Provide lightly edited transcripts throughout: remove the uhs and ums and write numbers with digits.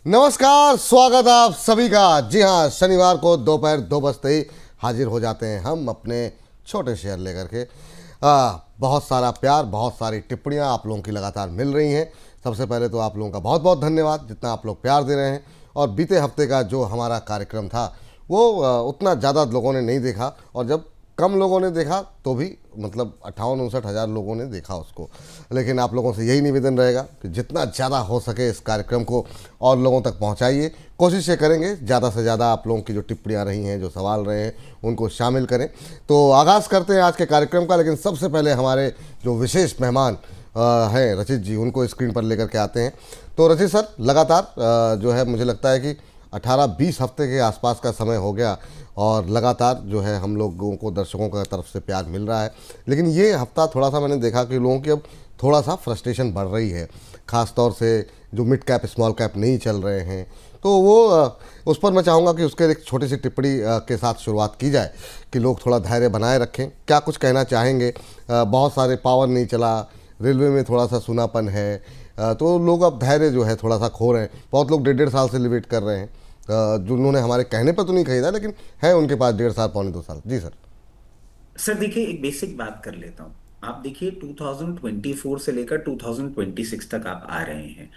नमस्कार, स्वागत आप सभी का। जी हाँ, शनिवार को दोपहर 2 बजते ही हाजिर हो जाते हैं हम अपने छोटे शेयर लेकर के। बहुत सारा प्यार, बहुत सारी टिप्पणियाँ आप लोगों की लगातार मिल रही हैं। सबसे पहले तो आप लोगों का बहुत बहुत धन्यवाद, जितना आप लोग प्यार दे रहे हैं। और बीते हफ्ते का जो हमारा कार्यक्रम था वो उतना ज़्यादा लोगों ने नहीं देखा, और जब कम लोगों ने देखा तो भी मतलब 58-59 हज़ार लोगों ने देखा उसको। लेकिन आप लोगों से यही निवेदन रहेगा कि जितना ज़्यादा हो सके इस कार्यक्रम को और लोगों तक पहुंचाइए। कोशिश ये करेंगे ज़्यादा से ज़्यादा आप लोगों की जो टिप्पणियां रही हैं, जो सवाल रहे हैं, उनको शामिल करें। तो आगाज़ करते हैं आज के कार्यक्रम का। लेकिन सबसे पहले हमारे जो विशेष मेहमान हैं रचित जी, उनको स्क्रीन पर लेकर के आते हैं। तो रचित सर, लगातार जो है मुझे लगता है कि 18-20 हफ्ते के आसपास का समय हो गया और लगातार जो है हम लोगों को दर्शकों की तरफ से प्यार मिल रहा है। लेकिन ये हफ्ता थोड़ा सा मैंने देखा कि लोगों की अब थोड़ा सा फ्रस्ट्रेशन बढ़ रही है, ख़ास तौर से जो मिड कैप स्मॉल कैप नहीं चल रहे हैं। तो वो उस पर मैं चाहूँगा कि उसके एक छोटी सी टिप्पणी के साथ शुरुआत की जाए कि लोग थोड़ा धैर्य बनाए रखें। क्या कुछ कहना चाहेंगे? बहुत सारे पावर नहीं चला, रेलवे में थोड़ा सा सूनापन है, तो लोग अब धैर्य जो है थोड़ा सा खो रहे हैं। बहुत लोग 1.5 साल से वेट कर रहे हैं, जो उन्होंने हमारे कहने पर तो नहीं खरीदा, लेकिन है उनके पास 1.5 साल, पौने 2 साल। जी सर। सर देखिए, एक बेसिक बात कर लेता हूँ। आप देखिए 2024 से लेकर 2026 तक आप आ रहे हैं।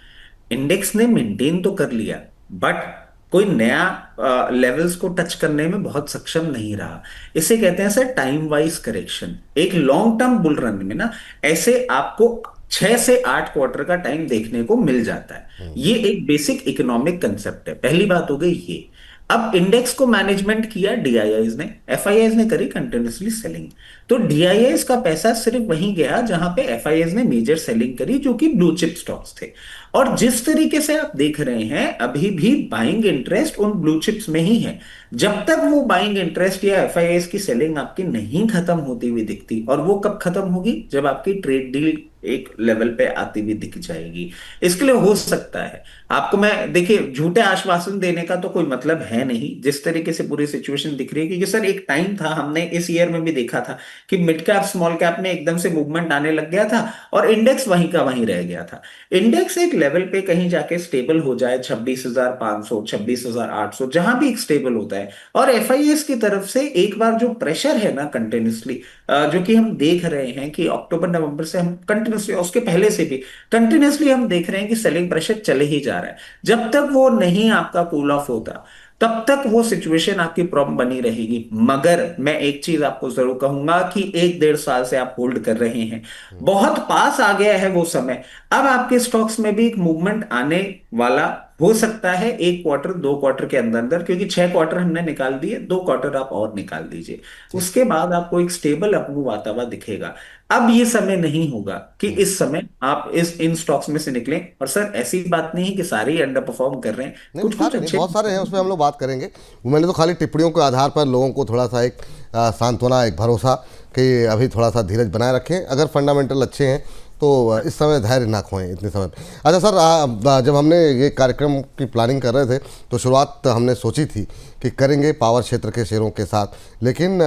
इंडेक्स ने मेंटेन तो कर लिया, बट कोई नया लेवल्स को टच करने में बहुत सक्षम नहीं रहा। इसे कहते हैं सर टाइम वाइज करेक्शन। एक लॉन्ग टर्म बुल रन में ना, ऐसे आपको 6 से 8 क्वार्टर का टाइम देखने को मिल जाता है। ये एक बेसिक इकोनॉमिक कंसेप्ट है। पहली बात हो गई ये। अब इंडेक्स को मैनेजमेंट किया डीआईआईज ने, एफआईआईज ने करी कंटिन्यूसली सेलिंग। तो डीआईआईज का पैसा सिर्फ वहीं गया जहां पे एफआईआईज ने मेजर सेलिंग करी, जो कि ब्लू चिप स्टॉक्स थे। और जिस तरीके से आप देख रहे हैं, अभी भी बाइंग इंटरेस्ट उन ब्लू चिप्स में ही है। जब तक वो बाइंग इंटरेस्ट या एफआईआईज की सेलिंग आपकी नहीं खत्म होती हुई दिखती, और वो कब खत्म होगी? जब आपकी ट्रेड डील एक लेवल पे आती हुई दिख जाएगी। इसके लिए हो सकता है आपको, मैं देखिए, झूठे आश्वासन देने का तो कोई मतलब है नहीं। जिस तरीके से पूरी सिचुएशन दिख रही है, क्योंकि सर एक टाइम था, हमने इस ईयर में भी देखा था कि मिड कैप स्मॉल कैप में एकदम से मूवमेंट आने लग गया था और इंडेक्स वहीं का वहीं रह गया था। इंडेक्स एक लेवल पे कहीं जाके स्टेबल हो जाए, 26,500, 26,800, जहां भी एक स्टेबल होता है। और एफआईएस की तरफ से एक बार जो प्रेशर है ना कंटिन्यूसली, जो कि हम देख रहे हैं कि अक्टूबर नवंबर से हम कंटिन्यूसली, उसके पहले से भी कंटिन्यूसली हम देख रहे हैं कि सेलिंग प्रेशर चले ही जा रहा है। जब तक वो नहीं आपका कूल ऑफ होता, तब तक वो सिचुएशन आपकी प्रॉब्लम बनी रहेगी। मगर मैं एक चीज आपको जरूर कहूंगा कि 1-1.5 साल से आप होल्ड कर रहे हैं, बहुत पास आ गया है वो समय। अब आपके स्टॉक्स में भी एक मूवमेंट आने वाला हो सकता है, 1 क्वार्टर 2 क्वार्टर के अंदर अंदर, क्योंकि 6 क्वार्टर हमने निकाल दिए, 2 क्वार्टर आप और निकाल दीजिए। ठीक। उसके बाद आपको एक स्टेबल अपमूव आता हुआ दिखेगा। अब ये समय नहीं होगा कि इस समय आप इस इन स्टॉक्स में से निकलें। और सर ऐसी बात नहीं है कि सारे ही अंडर परफॉर्म कर रहे हैं, नहीं, कुछ कुछ सारे नहीं, अच्छे। बहुत सारे हैं, उसमें हम लोग बात करेंगे। मैंने तो खाली टिप्पणियों के आधार पर लोगों को थोड़ा सा एक सांत्वना, एक भरोसा कि अभी थोड़ा सा धीरज बनाए रखें। अगर फंडामेंटल अच्छे हैं तो इस समय धैर्य ना खोएं इतने समय पे। अच्छा सर, जब हमने ये कार्यक्रम की प्लानिंग कर रहे थे तो शुरुआत हमने सोची थी कि करेंगे पावर क्षेत्र के शेयरों के साथ। लेकिन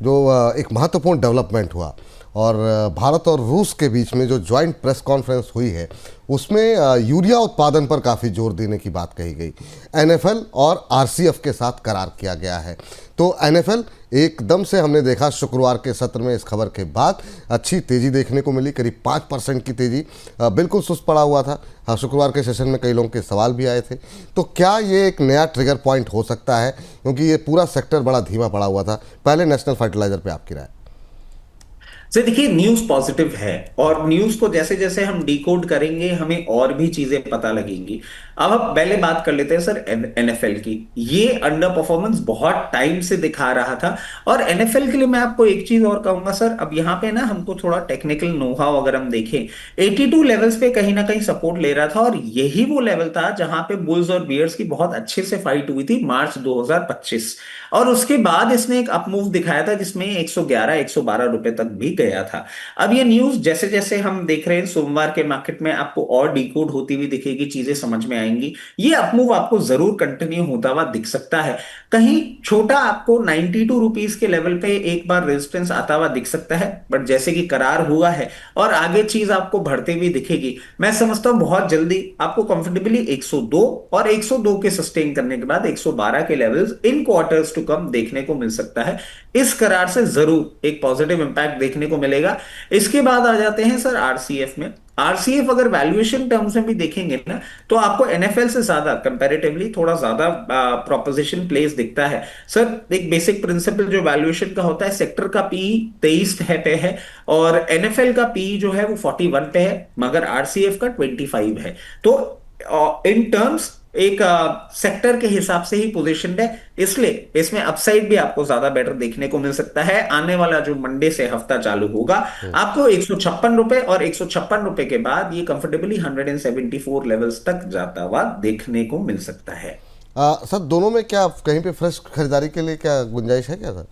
जो एक महत्वपूर्ण डेवलपमेंट हुआ और भारत और रूस के बीच में जो जॉइंट प्रेस कॉन्फ्रेंस हुई है, उसमें यूरिया उत्पादन पर काफ़ी जोर देने की बात कही गई। एनएफएल और आरसीएफ के साथ करार किया गया है। तो एनएफएल एकदम से हमने देखा शुक्रवार के सत्र में, इस खबर के बाद अच्छी तेज़ी देखने को मिली, करीब 5% की तेज़ी। बिल्कुल सुस्त पड़ा हुआ था। हाँ, शुक्रवार के सेशन में कई लोगों के सवाल भी आए थे। तो क्या ये एक नया ट्रिगर पॉइंट हो सकता है? क्योंकि ये पूरा सेक्टर बड़ा धीमा पड़ा हुआ था। पहले नेशनल फर्टिलाइजर पे आपकी राय। सर देखिए, न्यूज पॉजिटिव है, और न्यूज को जैसे जैसे हम डिकोड करेंगे, हमें और भी चीजें पता लगेंगी। अब हम पहले बात कर लेते हैं सर एनएफएल की। ये अंडर परफॉर्मेंस बहुत टाइम से दिखा रहा था। और एनएफएल के लिए मैं आपको एक चीज और कहूंगा सर, अब यहाँ पे ना हमको थोड़ा टेक्निकल नो हाउ अगर हम देखें, 82 लेवल्स पे कहीं ना कहीं सपोर्ट ले रहा था, और यही वो लेवल था जहां पे बुल्स और बियर्स की बहुत अच्छे से फाइट हुई थी मार्च 2025। और उसके बाद इसने एक अपमूव दिखाया था जिसमें 111 112 रुपए तक भी गया था। अब ये न्यूज जैसे जैसे हम देख रहे हैं सोमवार के मार्केट में आपको और डिकोड होती हुई दिखेगी, चीजें समझ में आएंगी। ये अपमूव आपको जरूर कंटिन्यू होता हुआ दिख सकता है। कहीं छोटा आपको 92 रुपीज के लेवल पे एक बार रेजिस्टेंस आता हुआ दिख सकता है, बट जैसे कि करार हुआ है और आगे चीज आपको बढ़ते हुए दिखेगी, मैं समझता हूं बहुत जल्दी आपको कंफर्टेबली 102 और 102 के सस्टेन करने के बाद 112 के levels in quarters to come देखने को मिल सकता है। इस करार से जरूर एक पॉजिटिव इंपैक्ट देखने को मिलेगा। इसके बाद आ जाते हैं सर आरसीएफ में। आरसीएफ अगर वैल्यूएशन टर्म्स में भी देखेंगे ना, तो आपको एनएफएल से ज्यादा कंपैरेटिवली थोड़ा ज्यादा प्रोपोजिशन प्लेस दिखता है। सर एक बेसिक प्रिंसिपल जो वैल्यूएशन का होता है, सेक्टर का पी 23 पे है और एनएफएल का पी जो है वो 41 पे है, मगर आरसीएफ का 25 है। तो इन टर्म्स एक सेक्टर के हिसाब से ही पोजीशन है, इसलिए इसमें अपसाइड भी आपको ज्यादा बेटर देखने को मिल सकता है। आने वाला जो मंडे से हफ्ता चालू होगा, आपको 156 रुपए और 156 रुपए के बाद ये कंफर्टेबली 174 लेवल्स तक जाता हुआ देखने को मिल सकता है। सर दोनों में क्या कहीं पे फ्रेश खरीदारी के लिए क्या गुंजाइश है क्या सर?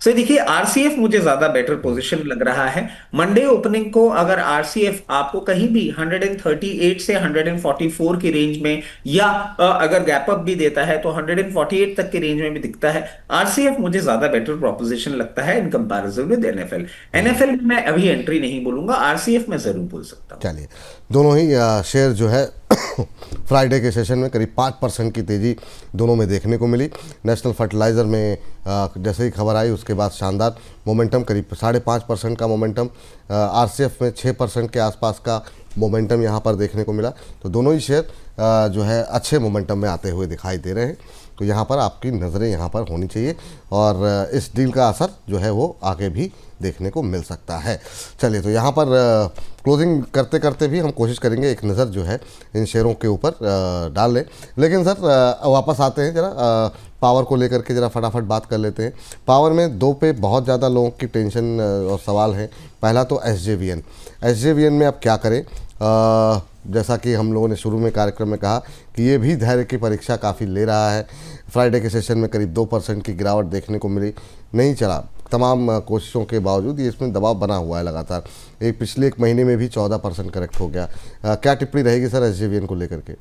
सो देखिए आरसीएफ मुझे ज्यादा बेटर पोजीशन लग रहा है। मंडे ओपनिंग को अगर आरसीएफ आपको कहीं भी 138 से 144 की रेंज में या अगर गैप अप भी देता है तो 148 तक की रेंज में भी दिखता है। आरसीएफ मुझे ज्यादा बेटर प्रोपोजिशन लगता है in comparison with NFL. NFL में मैं अभी एंट्री नहीं बोलूंगा, आरसीएफ में जरूर बोल सकता हूं। चलिए, दोनों ही शेयर जो है फ्राइडे के सेशन में करीब 5% की तेज़ी दोनों में देखने को मिली। नेशनल फर्टिलाइज़र में जैसे ही खबर आई उसके बाद शानदार मोमेंटम, करीब 5.5% का मोमेंटम, आरसीएफ में 6% के आसपास का मोमेंटम यहाँ पर देखने को मिला। तो दोनों ही शेयर जो है अच्छे मोमेंटम में आते हुए दिखाई दे रहे हैं। तो यहाँ पर आपकी नज़रें यहाँ पर होनी चाहिए और इस डील का असर जो है वो आगे भी देखने को मिल सकता है। चलिए, तो यहाँ पर क्लोजिंग करते करते भी हम कोशिश करेंगे एक नज़र जो है इन शेयरों के ऊपर डाल लें। लेकिन सर वापस आते हैं जरा पावर को लेकर के, जरा फटाफट बात कर लेते हैं। पावर में दो पे बहुत ज़्यादा लोगों की टेंशन और सवाल हैं। पहला तो एसजेवीएन में अब क्या करें? जैसा कि हम लोगों ने शुरू में कार्यक्रम में कहा कि ये भी धैर्य की परीक्षा काफ़ी ले रहा है। फ्राइडे के सेशन में करीब 2% की गिरावट देखने को मिली, नहीं चला। तमाम कोशिशों के बावजूद ये इसमें दबाव बना हुआ है लगातार। पिछले एक महीने में भी 14% करेक्ट हो गया। क्या टिप्पणी रहेगी सर एसजेवीएन को लेकर के?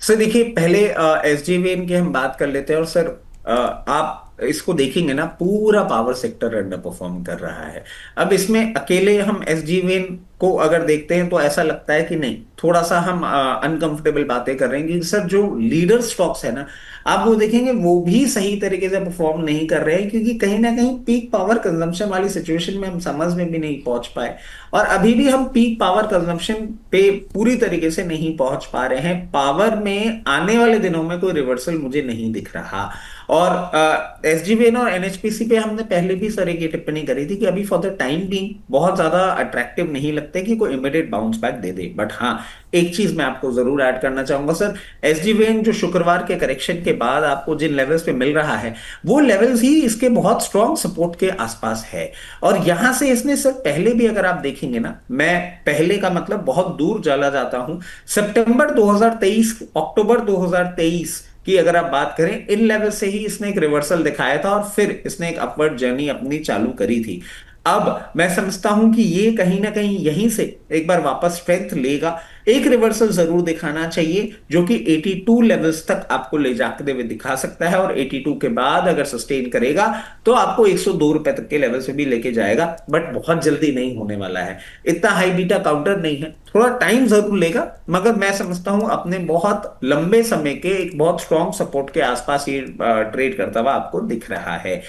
सर देखिए पहले एसजेवीएन की हम बात कर लेते हैं। और सर आप इसको देखेंगे ना, पूरा पावर सेक्टर अंडर परफॉर्म कर रहा है। अब इसमें अकेले हम एसजेवीएन को अगर देखते हैं तो ऐसा लगता है कि नहीं, थोड़ा सा हम अनकंफर्टेबल बातें कर रहे हैं कि सर जो लीडर स्टॉक्स है ना, आप वो देखेंगे वो भी सही तरीके से परफॉर्म नहीं कर रहे हैं, क्योंकि कहीं ना कहीं पीक पावर कंजम्पशन वाली सिचुएशन में हम समझ में भी नहीं पहुंच पाए और अभी भी हम पीक पावर कंजम्पशन पे पूरी तरीके से नहीं पहुंच पा रहे हैं। पावर में आने वाले दिनों में कोई रिवर्सल मुझे नहीं दिख रहा। और एसजीवीएन और एनएचपीसी पे हमने पहले भी सर एक टिप्पणी करी थी कि अभी फॉर द टाइम बीइंग बहुत ज्यादा अट्रैक्टिव नहीं लगते कि कोई immediate bounce back they they. But हाँ, एक चीज मैं आपको जरूर ऐड करना चाहूंगा सर, एसजीवीएन जो शुक्रवार के करेक्शन के बाद आपको जिन लेवल्स पे मिल रहा है, वो लेवल्स ही इसके बहुत स्ट्रॉन्ग सपोर्ट के आसपास है। और यहां से इसने सर पहले भी अगर आप देखेंगे ना, मैं पहले का मतलब बहुत दूर चला जाता हूं, सितंबर 2023 अक्टूबर 2023 की अगर आप बात करें, इन लेवल से ही इसने एक रिवर्सल दिखाया था और फिर इसने एक अपवर्ड जर्नी अपनी चालू करी थी। अब मैं समझता हूं कि ये कहीं ना कहीं यहीं से एक बार वापस स्ट्रेंथ लेगा। एक रिवर्सल जरूर दिखाना चाहिए जो कि 82 लेवल्स तक आपको ले जाते हुए दिखा सकता है और 82 के बाद अगर सस्टेन करेगा तो आपको 102 रुपए तक के लेवल से भी लेके जाएगा। बट बहुत जल्दी नहीं होने वाला है, इतना हाई बीटा काउंटर नहीं है, थोड़ा टाइम जरूर लेगा। मगर मैं समझता हूं अपने बहुत लंबे समय के एक बहुत स्ट्रॉन्ग सपोर्ट के आसपास ये ट्रेड करता हुआ आपको दिख रहा है।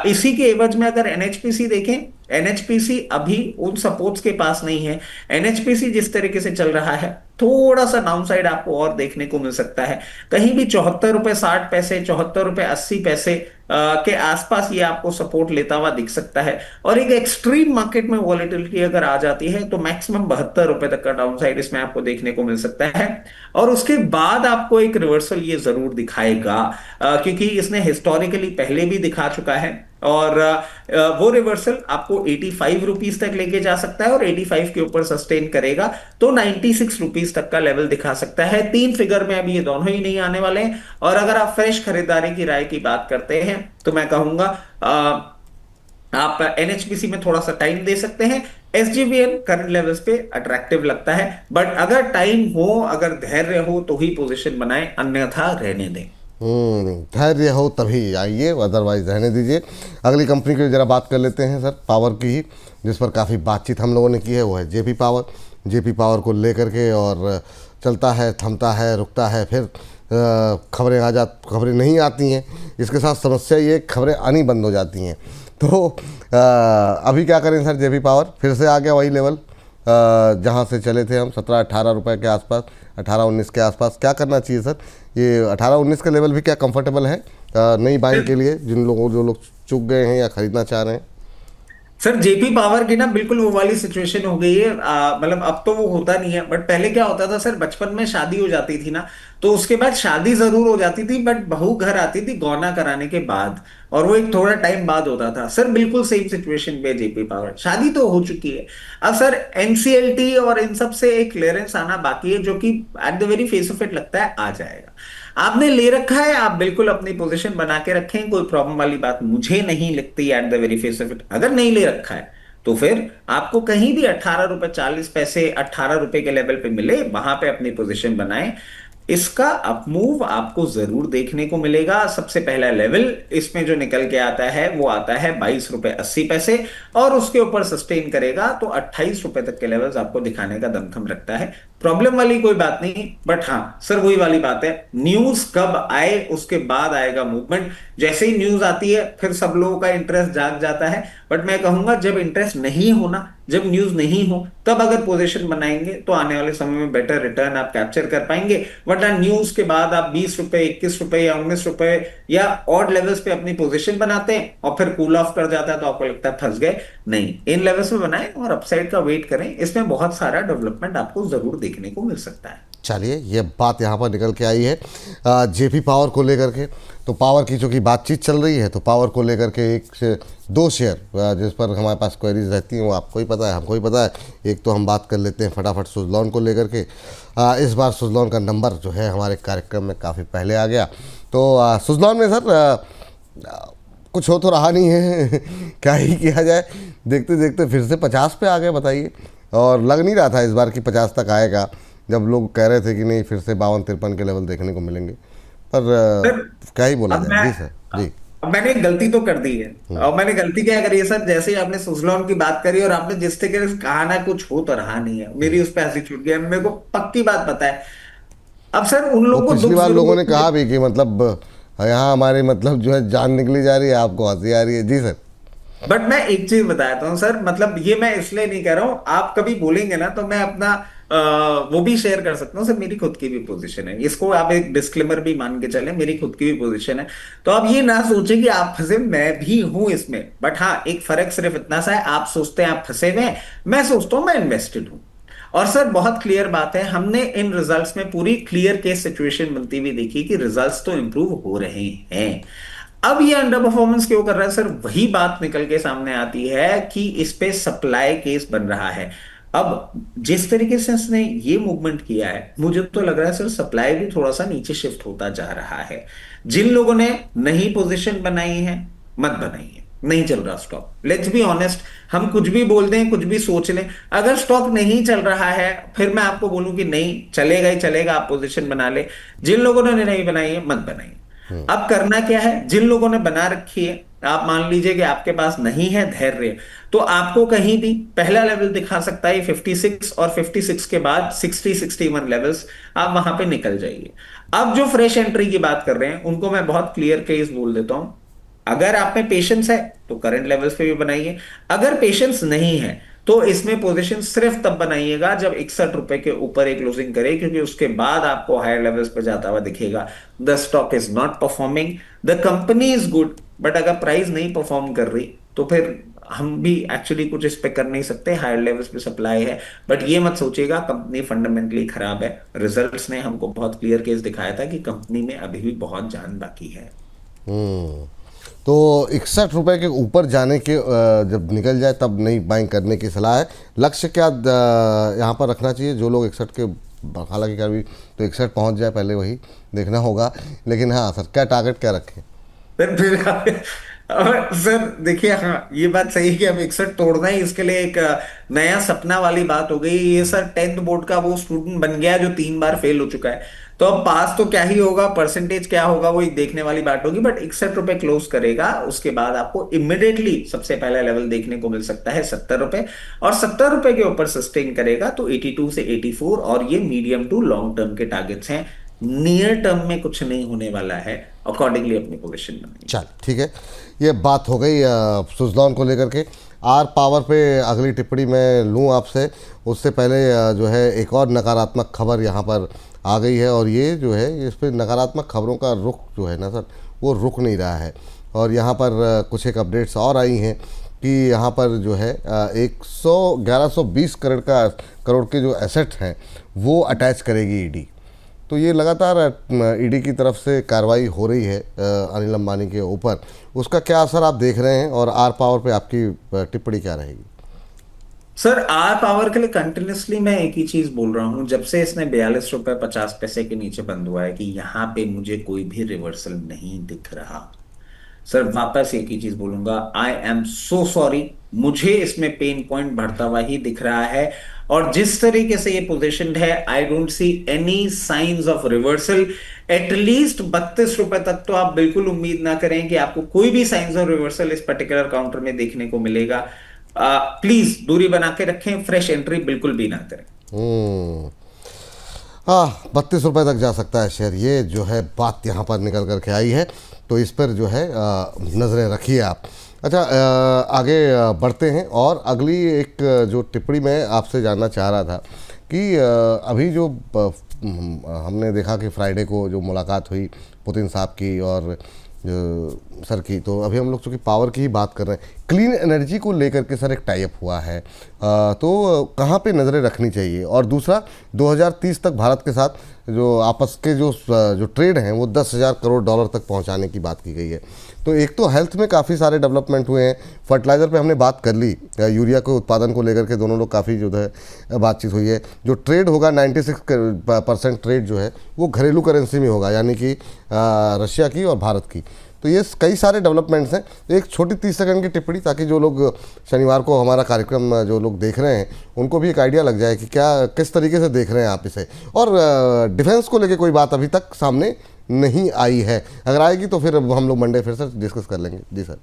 इसी के एवज में अगर एनएचपीसी देखें, एनएचपीसी अभी उन सपोर्ट्स के पास नहीं है। एनएचपीसी जिस तरीके से चल रहा है, थोड़ा सा डाउनसाइड आपको और देखने को मिल सकता है। कहीं भी 74 रुपए 60 पैसे, 74 रुपए 80 पैसे के आसपास ये आपको सपोर्ट लेता हुआ दिख सकता है। और एक एक्सट्रीम मार्केट में वॉलेटिलिटी अगर आ जाती है तो मैक्सिमम 72 रुपए तक का डाउनसाइड इसमें आपको देखने को मिल सकता है। और उसके बाद आपको एक रिवर्सल ये जरूर दिखाएगा, क्योंकि इसने हिस्टोरिकली पहले भी दिखा चुका है। और वो रिवर्सल आपको 85 रुपीज तक लेके जा सकता है और 85 के ऊपर सस्टेन करेगा तो 96 रुपीज तक का लेवल दिखा सकता है। 3 फिगर में अभी ये दोनों ही नहीं आने वाले हैं। और अगर आप फ्रेश खरीदारी की राय की बात करते हैं तो मैं कहूंगा आप एनएचपीसी में थोड़ा सा टाइम दे सकते हैं। एसजीवीएन करंट लेवल्स पे अट्रैक्टिव लगता है, बट अगर टाइम हो, अगर धैर्य हो तो ही पोजीशन बनाएं, अन्यथा रहने दें। धैर्य हो तभी आइए, अदरवाइज रहने दीजिए। अगली कंपनी की ज़रा बात कर लेते हैं सर, पावर की ही, जिस पर काफ़ी बातचीत हम लोगों ने की है, वो है जेपी पावर। जेपी पावर को लेकर के और चलता है, थमता है, रुकता है, फिर खबरें नहीं आती हैं। इसके साथ समस्या ये, खबरें आनी बंद हो जाती हैं। तो अभी क्या करें सर? जेपी पावर फिर से आ गया वही लेवल जहाँ से चले थे हम, 17-18 रुपए के आसपास, 18-19 के आसपास। क्या करना चाहिए सर? ये 18-19 का लेवल भी क्या कंफर्टेबल है नई बाइंग के लिए, जो लोग चूक गए हैं या खरीदना चाह रहे हैं? सर जेपी पावर की ना बिल्कुल वो वाली सिचुएशन हो गई है। मतलब अब तो वो होता नहीं है, बट पहले क्या होता था सर, बचपन में शादी हो जाती थी ना, तो उसके बाद शादी जरूर हो जाती थी, बट बहू घर आती थी गौना कराने के बाद, और वो एक थोड़ा टाइम बाद होता था। सर बिल्कुल सेम सिचुएशन पे जेपी पावर, शादी तो हो चुकी है, अब सर एनसीएलटी और इन सब से एक क्लियरेंस आना बाकी है, जो कि at the very face of it लगता है आ जाएगा। आपने ले रखा है, आप बिल्कुल अपनी पोजीशन बना के रखें, कोई प्रॉब्लम वाली बात मुझे नहीं लगती at the very face of it. अगर नहीं ले रखा है तो फिर आपको कहीं भी 18 रुपए 40 पैसे, 18 रुपए के लेवल पे मिले, वहां पे अपनी पोजीशन बनाएं। इसका अपमूव आपको जरूर देखने को मिलेगा। सबसे पहला लेवल इसमें जो निकल के आता है वो आता है 22 रुपए 80 पैसे, और उसके ऊपर सस्टेन करेगा तो 28 रुपए तक के लेवल्स आपको दिखाने का दमखम रखता है। प्रॉब्लम वाली कोई बात नहीं, बट हाँ सर वही वाली बात है, न्यूज कब आए उसके बाद आएगा मूवमेंट। जैसे ही न्यूज आती है फिर सब लोगों का इंटरेस्ट जाग जाता है, बट मैं कहूंगा जब इंटरेस्ट नहीं होना, जब न्यूज नहीं हो, तब अगर पोजीशन बनाएंगे तो आने वाले समय में बेटर रिटर्न आप कैप्चर कर पाएंगे। वरना न्यूज के बाद आप 20 रुपए 21 रुपए या 19 रुपए या ऑड लेवल्स पे अपनी पोजीशन बनाते हैं और फिर कूल ऑफ कर जाता है, तो आपको लगता है फंस गए। नहीं, इन लेवल्स पे बनाएं और अपसाइड का वेट करें, इसमें बहुत सारा डेवलपमेंट आपको जरूर देखने को मिल सकता है। चलिए, ये बात यहाँ पर निकल के आई है जेपी पावर को लेकर के। तो पावर की चूँकि बातचीत चल रही है, तो पावर को लेकर के एक से दो शेयर जिस पर हमारे पास क्वेरीज रहती हैं, वो आपको ही पता है, हमको ही पता है। एक तो हम बात कर लेते हैं फटाफट सुजलॉन को लेकर के। इस बार सुजलॉन का नंबर जो है हमारे कार्यक्रम में काफ़ी पहले आ गया। तो सुजलॉन में सर कुछ हो तो रहा नहीं है क्या ही किया जाए, देखते देखते फिर से 50 पे आ गए, बताइए। और लग नहीं रहा था इस बार कि 50 तक आएगा, जब लोग कह रहे थे कि नहीं फिर से 52-53 के लेवल देखने को मिलेंगे। पर सर क्या ही बोला अब जाए। मैं जी सर, जी। अब मैंने एक गलती तो कर दी है। और मैंने गलती क्या करी है सर, जैसे ही आपने सुजलॉन की बात करी और आपने जिस तरीके से कहा ना कुछ हो तो रहा नहीं है, मेरी उस पर हंसी छूट गई। मेरे को पक्की बात पता है। अब सर उन वो लोगों को पिछली दुख बार जरूर लोगों ने होता है। कहा भी कि मतलब यहाँ हमारी मतलब जो है जान निकली जा रही है, आपको हंसी आ रही है। जी सर। बट मैं एक चीज बताता हूँ सर, मतलब ये मैं इसलिए नहीं कह रहा हूँ, आप कभी बोलेंगे ना तो मैं अपना वो भी शेयर कर सकता हूँ सर। मेरी खुद की भी पोजीशन है, इसको आप एक डिस्क्लेमर भी मान के चले, मेरी खुद की भी पोजीशन है। तो आप ये ना सोचें कि आप फंसे, मैं भी हूं इसमें। बट हाँ, एक फर्क सिर्फ इतना सा है, आप सोचते हैं आप फंसे हुए हैं, मैं सोचता हूं मैं इन्वेस्टेड हूं। और सर बहुत क्लियर बात है, हमने इन रिजल्ट्स में पूरी क्लियर केस सिचुएशन बनती हुई देखी कि रिजल्ट्स तो इंप्रूव हो रहे हैं। अब ये अंडर परफॉर्मेंस क्यों कर रहा है सर, वही बात निकल के सामने आती है कि इस पे सप्लाई केस बन रहा है। अब जिस तरीके से इसने ये मूवमेंट किया है, मुझे तो लग रहा है सर सप्लाई भी थोड़ा सा नीचे शिफ्ट होता जा रहा है। जिन लोगों ने नई पोजीशन बनाई है, मत बनाइए, नहीं चल रहा स्टॉक। लेट्स बी ऑनेस्ट, हम कुछ भी बोल दें, कुछ भी सोच लें, अगर स्टॉक नहीं चल रहा है फिर मैं आपको बोलूं कि नहीं चलेगा ही चलेगा, आप पोजीशन बना ले। जिन लोगों ने नहीं बनाई है, मत बनाइए। अब करना क्या है, जिन लोगों ने बना रखी है, आप मान लीजिए कि आपके पास नहीं है धैर्य, तो आपको कहीं भी पहला लेवल दिखा सकता है 56, और 56 के बाद 60-61 लेवल्स, आप वहां पे निकल जाइए। अब जो फ्रेश एंट्री की बात कर रहे हैं, उनको मैं बहुत क्लियर केस बोल देता हूं। अगर आप में पेशेंस है तो करंट लेवल्स पे भी बनाइए, अगर पेशेंस नहीं है तो इसमें पोजीशन सिर्फ तब बनाइएगा जब 61 रुपए के ऊपर एक क्लोजिंग करे, क्योंकि उसके बाद आपको हायर लेवल्स पर जाता हुआ दिखेगा। The stock is not performing, the company is good, but अगर प्राइस नहीं परफॉर्म कर रही तो फिर हम भी एक्चुअली कुछ इस पे कर नहीं सकते। हायर लेवल्स पे सप्लाई है, बट ये मत सोचिएगा कंपनी फंडामेंटली खराब है। रिजल्ट्स ने हमको बहुत क्लियर केस दिखाया था कि कंपनी में अभी भी बहुत जान बाकी है। हम्म। तो 61 रुपए के ऊपर जाने के जब निकल जाए तब नई बाइंग करने की सलाह है। लक्ष्य क्या यहाँ पर रखना चाहिए जो लोग 61 के, हालांकि कभी तो 61 पहुँच जाए पहले वही देखना होगा, लेकिन हाँ सर क्या टारगेट क्या रखें? फिर और सर देखिए, हाँ ये बात सही है कि अब 61 तोड़ना ही इसके लिए एक नया सपना वाली बात हो गई। ये सर 10th बोर्ड का वो स्टूडेंट बन गया जो 3 बार फेल हो चुका है। तो अब पास तो क्या ही होगा, परसेंटेज क्या होगा वो एक देखने वाली बात होगी, बट 61 रुपए क्लोज करेगा। उसके बाद आपको इमिडिएटली सबसे पहला लेवल देखने को मिल सकता है 70 रुपए, और 70 रुपए के ऊपर सस्टेन करेगा तो 82 से 84, और ये मीडियम टू लॉन्ग टर्म के टारगेट्स हैं। नियर टर्म में कुछ नहीं होने वाला है, अकॉर्डिंगली अपनी पोजिशन बनाएंगे। चल ठीक है, ये बात हो गई सुजलॉन को लेकर के। आर पावर पे अगली टिप्पणी मैं लूँ आपसे, उससे पहले जो है एक और नकारात्मक खबर यहाँ पर आ गई है, और ये जो है इस पर नकारात्मक खबरों का रुख जो है ना सर, वो रुक नहीं रहा है। और यहाँ पर कुछ एक अपडेट्स और आई हैं कि यहाँ पर जो है 1120 करोड़ के जो एसेट हैं वो अटैच करेगी ईडी। तो ये लगातार ईडी की तरफ से कार्रवाई हो रही है अनिल अंबानी के ऊपर, उसका क्या असर आप देख रहे हैं, और आर पावर पे आपकी टिप्पणी क्या रहेगी? सर आर पावर के लिए कंटिन्यूसली मैं एक ही चीज बोल रहा हूं, जब से इसने 42 रुपए 50 पैसे के नीचे बंद हुआ है, कि यहां पे मुझे कोई भी रिवर्सल नहीं दिख रहा। सर वापस एक ही चीज बोलूंगा, आई एम सो सॉरी, मुझे इसमें पेन पॉइंट बढ़ता हुआ ही दिख रहा है। और जिस तरीके से ये पोजीशनड है, I don't see any science of reversal. At least 32 रुपए तक तो आप बिल्कुल उम्मीद ना करें कि आपको कोई भी साइंस ऑफ रिवर्सल इस पर्टिकुलर काउंटर में देखने को मिलेगा। प्लीज दूरी बना के रखें, फ्रेश एंट्री बिल्कुल भी ना करें। हाँ, 32 रुपये तक जा सकता है शेयर, ये जो है बात यहाँ पर निकल कर के आई है, तो इस पर जो है नज़रें रखिए आप। अच्छा, आगे बढ़ते हैं, और अगली एक जो टिप्पणी मैं आपसे जानना चाह रहा था कि अभी जो हमने देखा कि फ्राइडे को जो मुलाकात हुई पुतिन साहब की और सर की, तो अभी हम लोग चूँकि पावर की ही बात कर रहे हैं, क्लीन एनर्जी को लेकर के सर एक टाई अप हुआ है, तो कहाँ पे नज़रें रखनी चाहिए? और दूसरा, 2030 तक भारत के साथ जो आपस के जो ट्रेड हैं वो 10,000 करोड़ डॉलर तक पहुंचाने की बात की गई है। तो एक तो हेल्थ में काफ़ी सारे डेवलपमेंट हुए हैं, फर्टिलाइज़र पे हमने बात कर ली, यूरिया के उत्पादन को लेकर के दोनों लोग काफ़ी जो है बातचीत हुई है। जो ट्रेड होगा 96% ट्रेड जो है वो घरेलू करेंसी में होगा, यानी कि रशिया की और भारत की। तो ये कई सारे डेवलपमेंट्स हैं। एक छोटी 30 सेकंड की टिप्पणी, ताकि जो लोग शनिवार को हमारा कार्यक्रम जो लोग देख रहे हैं उनको भी एक आइडिया लग जाए कि क्या किस तरीके से देख रहे हैं आप इसे। और डिफेंस को लेके कोई बात अभी तक सामने नहीं आई है, अगर आएगी तो फिर हम लोग मंडे फिर से डिस्कस कर लेंगे। जी सर।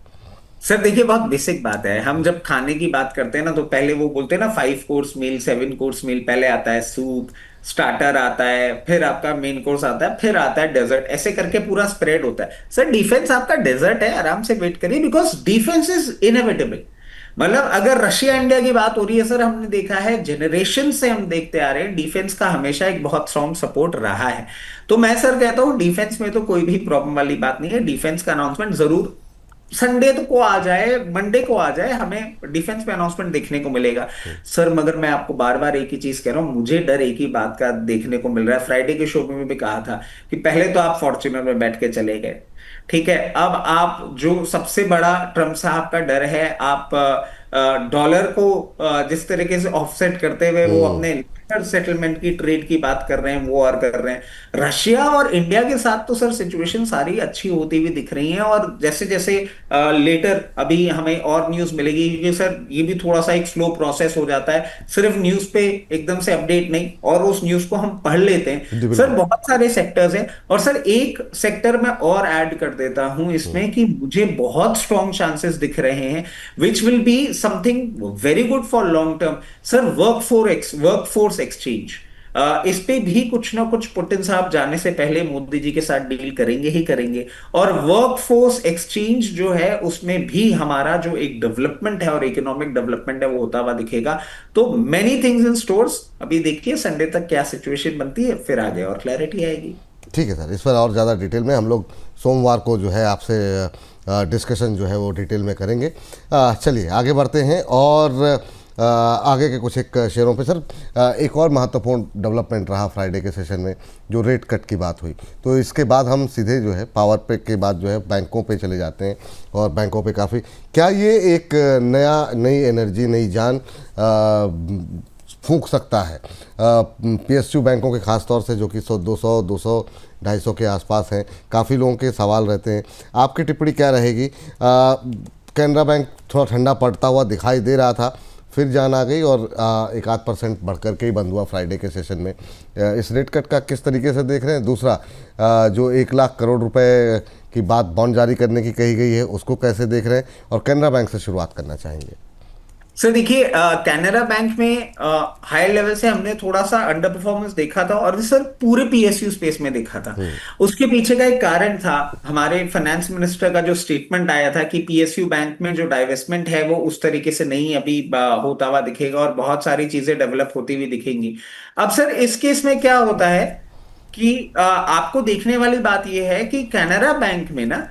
सर देखिए, बहुत बेसिक बात है, हम जब खाने की बात करते हैं ना, तो पहले वो बोलते हैं ना 5 कोर्स मील 7 कोर्स मील, पहले आता है सूप, स्टार्टर आता है, फिर आपका मेन कोर्स आता है, फिर आता है डेजर्ट, ऐसे करके पूरा स्प्रेड होता है। सर डिफेंस आपका डेजर्ट है, आराम से वेट करिए, बिकॉज डिफेंस इज इनएविटेबल। मतलब अगर रशिया इंडिया की बात हो रही है, सर हमने देखा है, जनरेशन से हम देखते आ रहे हैं, डिफेंस का हमेशा एक बहुत स्ट्रॉन्ग सपोर्ट रहा है। तो मैं सर कहता हूं डिफेंस में तो कोई भी प्रॉब्लम वाली बात नहीं है। डिफेंस का अनाउंसमेंट जरूर संडे तो को आ जाए, मंडे को आ जाए, हमें डिफेंस में अनाउंसमेंट देखने को मिलेगा। सर मगर मैं आपको बार बार एक ही चीज कह रहा हूं, मुझे डर एक ही बात का देखने को मिल रहा है। फ्राइडे के शो में भी कहा था कि पहले तो आप फॉर्च्यूनर में बैठ के चले गए, ठीक है, अब आप जो सबसे बड़ा ट्रम्प साहब का डर है, आप डॉलर को जिस तरीके से ऑफसेट करते हुए वो अपने सेटलमेंट की ट्रेड की बात कर रहे हैं, वो और कर रहे हैं। रशिया और इंडिया के साथ तो सर सिचुएशन सारी अच्छी होती हुई दिख रही है, और जैसे जैसे लेटर अभी हमें और न्यूज मिलेगी, क्योंकि सर ये भी थोड़ा सा एक स्लो प्रोसेस हो जाता है, सिर्फ न्यूज पे एकदम से अपडेट नहीं, और उस न्यूज को हम पढ़ लेते जी हैं। सर बिल्कुल। बहुत सारे सेक्टर्स हैं, और सर एक सेक्टर में और ऐड कर देता हूं इसमें, कि मुझे बहुत स्ट्रॉन्ग चांसेस दिख रहे हैं, which will be something very good for long term. Sir workforce exchange, इस पे भी कुछ ना कुछ पुतिन साहब जाने से पहले मोदी जी के साथ डील करेंगे ही करेंगे। और वर्कफोर्स एक्सचेंज जो है उसमें भी हमारा जो एक डेवलपमेंट है और इकोनॉमिक डेवलपमेंट है वो होता हुआ दिखेगा। तो मेनी थिंग्स इन स्टोर्स, अभी देखिए संडे तक क्या सिचुएशन बनती है, फिर आगे और क्लैरिटी आएगी। ठीक है सर, इस पर और ज़्यादा डिटेल में हम लोग सोमवार को जो है आपसे डिस्कशन जो है वो डिटेल में करेंगे। चलिए आगे बढ़ते हैं, और आगे के कुछ एक शेयरों पे सर एक और महत्वपूर्ण डेवलपमेंट रहा फ्राइडे के सेशन में, जो रेट कट की बात हुई। तो इसके बाद हम सीधे जो है पावर पे के बाद जो है बैंकों पे चले जाते हैं, और बैंकों पे काफ़ी, क्या ये एक नई एनर्जी, नई जान फूंक सकता है। पीएसयू बैंकों के खास तौर से, जो कि 200 250 के आसपास हैं। काफ़ी लोगों के सवाल रहते हैं, आपकी टिप्पणी क्या रहेगी? कैनरा बैंक थोड़ा ठंडा पड़ता हुआ दिखाई दे रहा था, फिर जान आ गई और 1-8% बढ़ कर के ही बंद हुआ फ्राइडे के सेशन में। इस रेट कट का किस तरीके से देख रहे हैं? दूसरा, जो 1 लाख करोड़ रुपए की बात बॉन्ड जारी करने की कही गई है, उसको कैसे देख रहे हैं? और कैनरा बैंक से शुरुआत करना चाहेंगे। सर देखिए, कैनरा बैंक में हाई लेवल से हमने थोड़ा सा अंडर परफॉर्मेंस देखा था, और सर पूरे पीएसयू स्पेस में देखा था। उसके पीछे का एक कारण था, हमारे फाइनेंस मिनिस्टर का जो स्टेटमेंट आया था कि पीएसयू बैंक में जो डाइवेस्टमेंट है वो उस तरीके से नहीं अभी होता हुआ दिखेगा, और बहुत सारी चीजें डेवलप होती हुई दिखेंगी। अब सर इस केस में क्या होता है कि आपको देखने वाली बात यह है कि कैनरा बैंक में ना,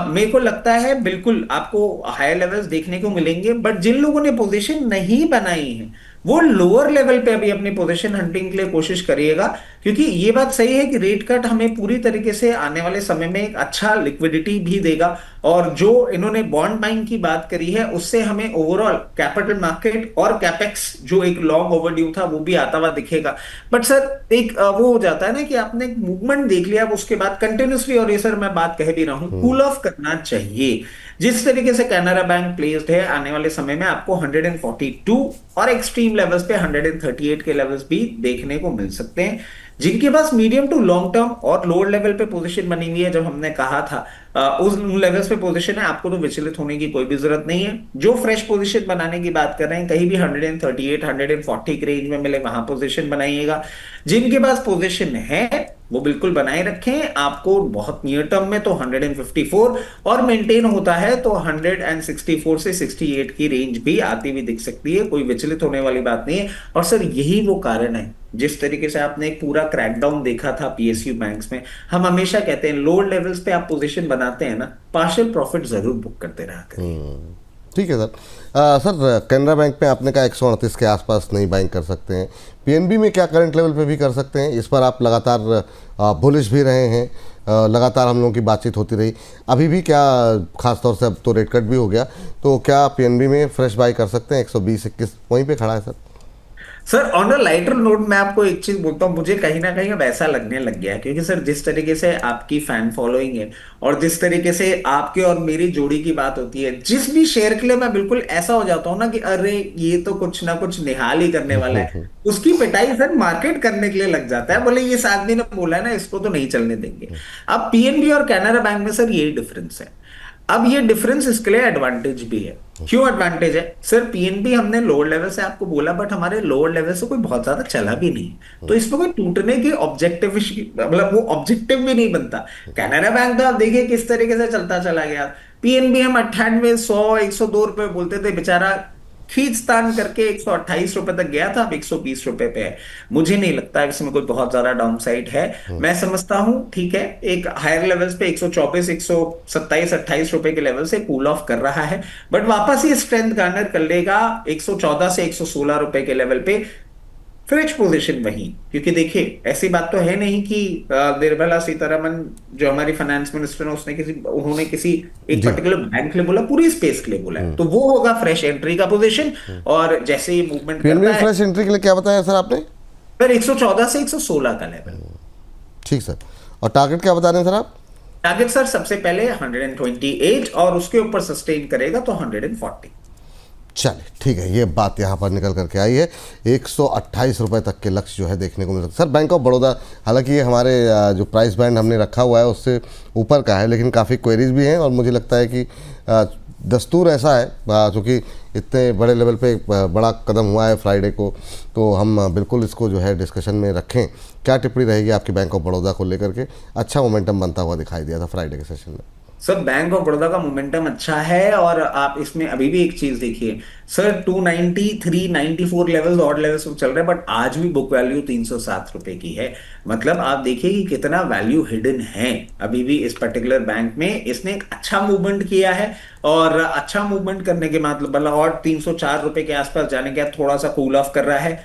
मेरे को लगता है बिल्कुल आपको हायर लेवल्स देखने को मिलेंगे, बट जिन लोगों ने पोजीशन नहीं बनाई है वो लोअर लेवल पे अभी अपनी पोजीशन हंटिंग के लिए कोशिश करिएगा, क्योंकि ये बात सही है कि रेट कट हमें पूरी तरीके से आने वाले समय में एक अच्छा लिक्विडिटी भी देगा, और जो इन्होंने बॉन्ड बाइंग की बात करी है उससे हमें ओवरऑल कैपिटल मार्केट और कैपेक्स जो एक लॉन्ग ओवरड्यू था वो भी आता हुआ दिखेगा। बट सर एक वो हो जाता है ना कि आपने एक मूवमेंट देख लिया, अब उसके बाद कंटिन्यूसली, और ये सर मैं बात कह भी रहा हूं, कूल ऑफ करना चाहिए। जिस तरीके से कैनरा बैंक प्लेस्ड है, आने वाले समय में आपको 142 और एक्सट्रीम लेवल्स पे 138 के लेवल्स भी देखने को मिल सकते हैं। जिनके पास मीडियम टू लॉन्ग टर्म और लोअर लेवल पे पोजीशन बनी हुई है, जब हमने कहा था उस लेवल्स पे पोजीशन है, आपको तो विचलित होने की कोई भी जरूरत नहीं है। जो फ्रेश पोजीशन बनाने की बात कर रहे हैं, कहीं भी 138 140 के रेंज में मिले वहां पोजीशन बनाइएगा। जिनके पास पोजीशन है वो बिल्कुल बनाए रखें। आपको बहुत नियर टर्म में तो 154 और मेंटेन होता है तो 164 से 68 की रेंज भी आती हुई दिख सकती है, कोई विचलित होने वाली बात नहीं है। और सर यही वो कारण है, जिस तरीके से आपने एक पूरा क्रैकडाउन देखा था पीएसयू बैंक्स में, हम हमेशा कहते हैं लोअर लेवल्स पे आप पोजीशन बनाते हैं ना, पार्शियल प्रॉफिट जरूर बुक करते रहा करिए। ठीक है सर। सर कैनरा बैंक में आपने कहा 138 के आसपास नहीं बाइंग कर सकते हैं, पीएनबी में क्या करंट लेवल पे भी कर सकते हैं? इस पर आप लगातार बुलिश भी रहे हैं, लगातार हम लोगों की बातचीत होती रही, अभी भी क्या, खास तौर से अब तो रेट कट भी हो गया, तो क्या पीएनबी में फ्रेश बाई कर सकते हैं? 120-121 वहीं पे खड़ा है sir. Sir on a lighter note मैं आपको एक चीज बोलता हूँ, मुझे कहीं ना कहीं अब ऐसा लगने लग गया है, क्योंकि सर जिस तरीके से आपकी फैन फॉलोइंग है और जिस तरीके से आपके और मेरी जोड़ी की बात होती है, जिस भी शेयर के लिए मैं बिल्कुल ऐसा हो जाता हूँ ना कि अरे ये तो कुछ ना कुछ निहाल ही करने वाला है, उसकी पिटाई सर मार्केट करने के लिए लग जाता है, बोले ये इस आदमी ने बोला है ना, इसको तो नहीं चलने देंगे। अब पीएनबी और कैनरा बैंक में सर यही डिफरेंस है। अब ये डिफरेंस इसके लिए एडवांटेज भी है। क्यों एडवांटेज है सर? पीएनबी हमने लोअर लेवल से आपको बोला, बट हमारे लोअर लेवल से कोई बहुत ज्यादा चला भी नहीं, तो इसमें कोई टूटने की ऑब्जेक्टिव, मतलब वो ऑब्जेक्टिव भी नहीं बनता। कैनरा बैंक तो आप देखिए किस तरीके से चलता चला गया। पीएनबी हम 98 100 102 रुपए बोलते थे, बेचारा खींचतान करके 128 रुपए तक गया था, अब 120 रुपए पे है। मुझे नहीं लगता इसमें कोई बहुत ज्यादा डाउन साइड है। मैं समझता हूं ठीक है, एक हायर लेवल्स पे 124 127 28 रुपए के लेवल से कूल ऑफ कर रहा है, बट वापस ये स्ट्रेंथ गार्नर कर लेगा 114 से 116 रुपए के लेवल पे, फ्रेश पोजीशन वही। क्योंकि देखिए ऐसी बात तो है नहीं कि निर्मला सीतारमन जो हमारी फाइनेंस मिनिस्टर है, उन्होंने किसी एक जी। पर्टिकुलर बैंक के लिए बोला, पूरी स्पेस के लिए बोला है, तो वो होगा फ्रेश एंट्री का पोजीशन। और जैसे ही मूवमेंट पीएनबी करता में है, फ्रेश एंट्री के लिए क्या बताया सर आपने? फिर 114 से 116 का लेवल। ठीक सर। और टारगेट क्या बता रहे हैं सर आप? टारगेट सर सबसे पहले 128 और उसके ऊपर सस्टेन करेगा तो 140। चलिए ठीक है, ये बात यहाँ पर निकल करके आई है। 128 रुपये तक के लक्ष्य जो है देखने को मिल सकता है। सर बैंक ऑफ बड़ौदा, हालांकि ये हमारे जो प्राइस बैंड हमने रखा हुआ है उससे ऊपर का है, लेकिन काफ़ी क्वेरीज भी हैं और मुझे लगता है कि दस्तूर ऐसा है, क्योंकि इतने बड़े लेवल पे बड़ा कदम हुआ है फ्राइडे को, तो हम बिल्कुल इसको जो है डिस्कशन में रखें। क्या टिप्पणी रहेगी आपकी बैंक ऑफ बड़ौदा को लेकर के? अच्छा मोमेंटम बनता हुआ दिखाई दिया था फ्राइडे के सेशन में। सर बैंक ऑफ बड़ौदा का मोमेंटम अच्छा है, और आप इसमें अभी भी एक चीज देखिए सर, 290 394 लेवल्स ऑड लेवल्स चल रहे हैं, बट आज भी बुक वैल्यू 307 रुपए की है। मतलब आप देखिए कि कितना वैल्यू हिडन है अभी भी इस पर्टिकुलर बैंक में। इसने एक अच्छा मूवमेंट किया है, और अच्छा मूवमेंट करने के मतलब और 304 रुपए के आसपास जाने के बाद थोड़ा सा कूल ऑफ कर रहा है।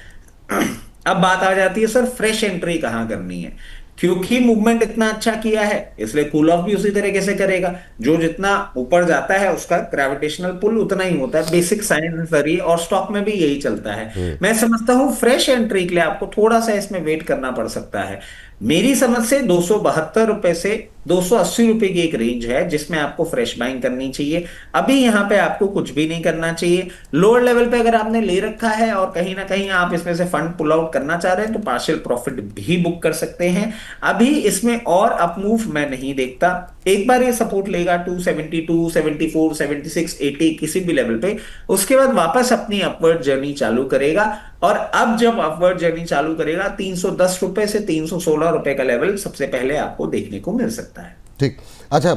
अब बात आ जाती है सर फ्रेश एंट्री कहां करनी है, क्योंकि मूवमेंट इतना अच्छा किया है इसलिए कूल ऑफ भी उसी तरीके से करेगा। जो जितना ऊपर जाता है उसका ग्रेविटेशनल पुल उतना ही होता है, बेसिक साइंस है और स्टॉक में भी यही चलता है। मैं समझता हूं फ्रेश एंट्री के लिए आपको थोड़ा सा इसमें वेट करना पड़ सकता है। मेरी समझ से 272 रुपए से 280 रुपए की एक रेंज है जिसमें आपको फ्रेश बाइंग करनी चाहिए। अभी यहां पे आपको कुछ भी नहीं करना चाहिए। लोअर लेवल पे अगर आपने ले रखा है और कहीं ना कहीं आप इसमें से फंड पुल आउट करना चाह रहे हैं तो पार्शियल प्रॉफिट भी बुक कर सकते हैं। अभी इसमें और अप मूव मैं नहीं देखता। एक बार ये सपोर्ट लेगा 272, 74, 76, 80 किसी भी लेवल पे, उसके बाद वापस अपनी अपवर्ड जर्नी चालू करेगा। और अब जब अपवर्ड जर्नी चालू करेगा 310 रुपए से 316 रुपए का लेवल सबसे पहले आपको देखने को मिल सकता है। ठीक। अच्छा,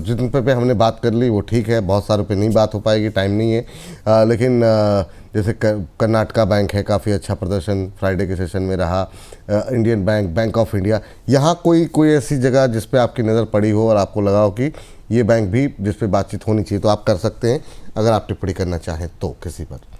जिन पे हमने बात कर ली वो ठीक है, बहुत सारों पे नहीं बात हो पाएगी, टाइम नहीं है। लेकिन जैसे कर्नाटका बैंक है, काफ़ी अच्छा प्रदर्शन फ्राइडे के सेशन में रहा। Indian bank, bank of India, यहाँ कोई ऐसी जगह जिस पे आपकी नज़र पड़ी हो और आपको लगा हो कि ये बैंक भी जिस पे बातचीत होनी चाहिए, तो आप कर सकते हैं अगर आप टिप्पणी करना चाहें तो किसी पर।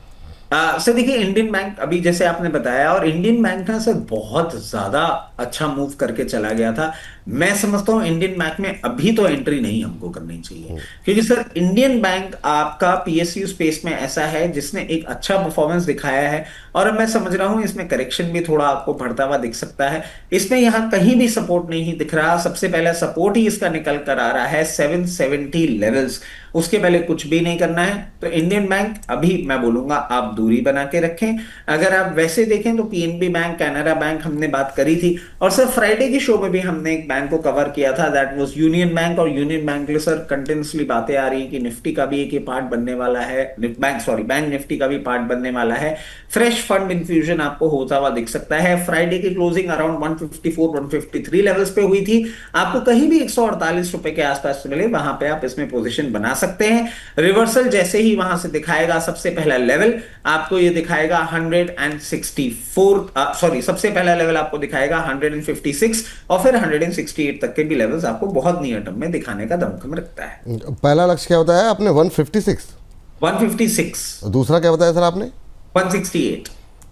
सर देखिए इंडियन बैंक अभी जैसे आपने बताया, और इंडियन बैंक ना सर बहुत ज्यादा अच्छा मूव करके चला गया था। मैं समझता हूं इंडियन बैंक में अभी तो एंट्री नहीं हमको करनी चाहिए, क्योंकि सर इंडियन बैंक आपका पीएसयू स्पेस में ऐसा है जिसने एक अच्छा परफॉर्मेंस दिखाया है। और मैं समझ रहा हूं इसमें करेक्शन भी थोड़ा आपको बढ़ता हुआ दिख सकता है। इसमें यहां कहीं भी सपोर्ट नहीं दिख रहा। सबसे पहला सपोर्ट ही इसका निकल कर आ रहा है 770 लेवल्स, उसके पहले कुछ भी नहीं करना है। तो इंडियन बैंक अभी मैं बोलूंगा आप दूरी बना के रखें। अगर आप वैसे देखें तो पीएनबी बैंक, कैनरा बैंक हमने बात करी थी, और सर फ्राइडे की शो में भी हमने एक बैंक को कवर किया था, दैट वाज यूनियन बैंक। और यूनियन बैंक के लिए सर कंटिन्यूसली बातें आ रही है कि निफ्टी का भी एक पार्ट बनने वाला है, बैंक निफ्टी का भी पार्ट बनने वाला है। फ्रेश फंड इन्फ्यूजन आपको होता हुआ दिख सकता है। फ्राइडे की क्लोजिंग अराउंड 154 153 लेवल्स पे हुई थी। आपको कहीं भी 148 रुपए के आसपास मिले वहां पे आप इसमें पोजीशन बना सकते हैं। रिवर्सल जैसे ही वहां से दिखाएगा, सबसे पहला लेवल आपको ये दिखाएगा 164, सॉरी सबसे पहला लेवल आपको दिखाएगा 156, और फिर 168 तक के भी लेवल्स आपको बहुत नियर टर्म में दिखाने का दमखम रखता है। पहला लक्ष्य क्या होता है आपने? 156? 156। दूसरा क्या बताया सर आपने? 168।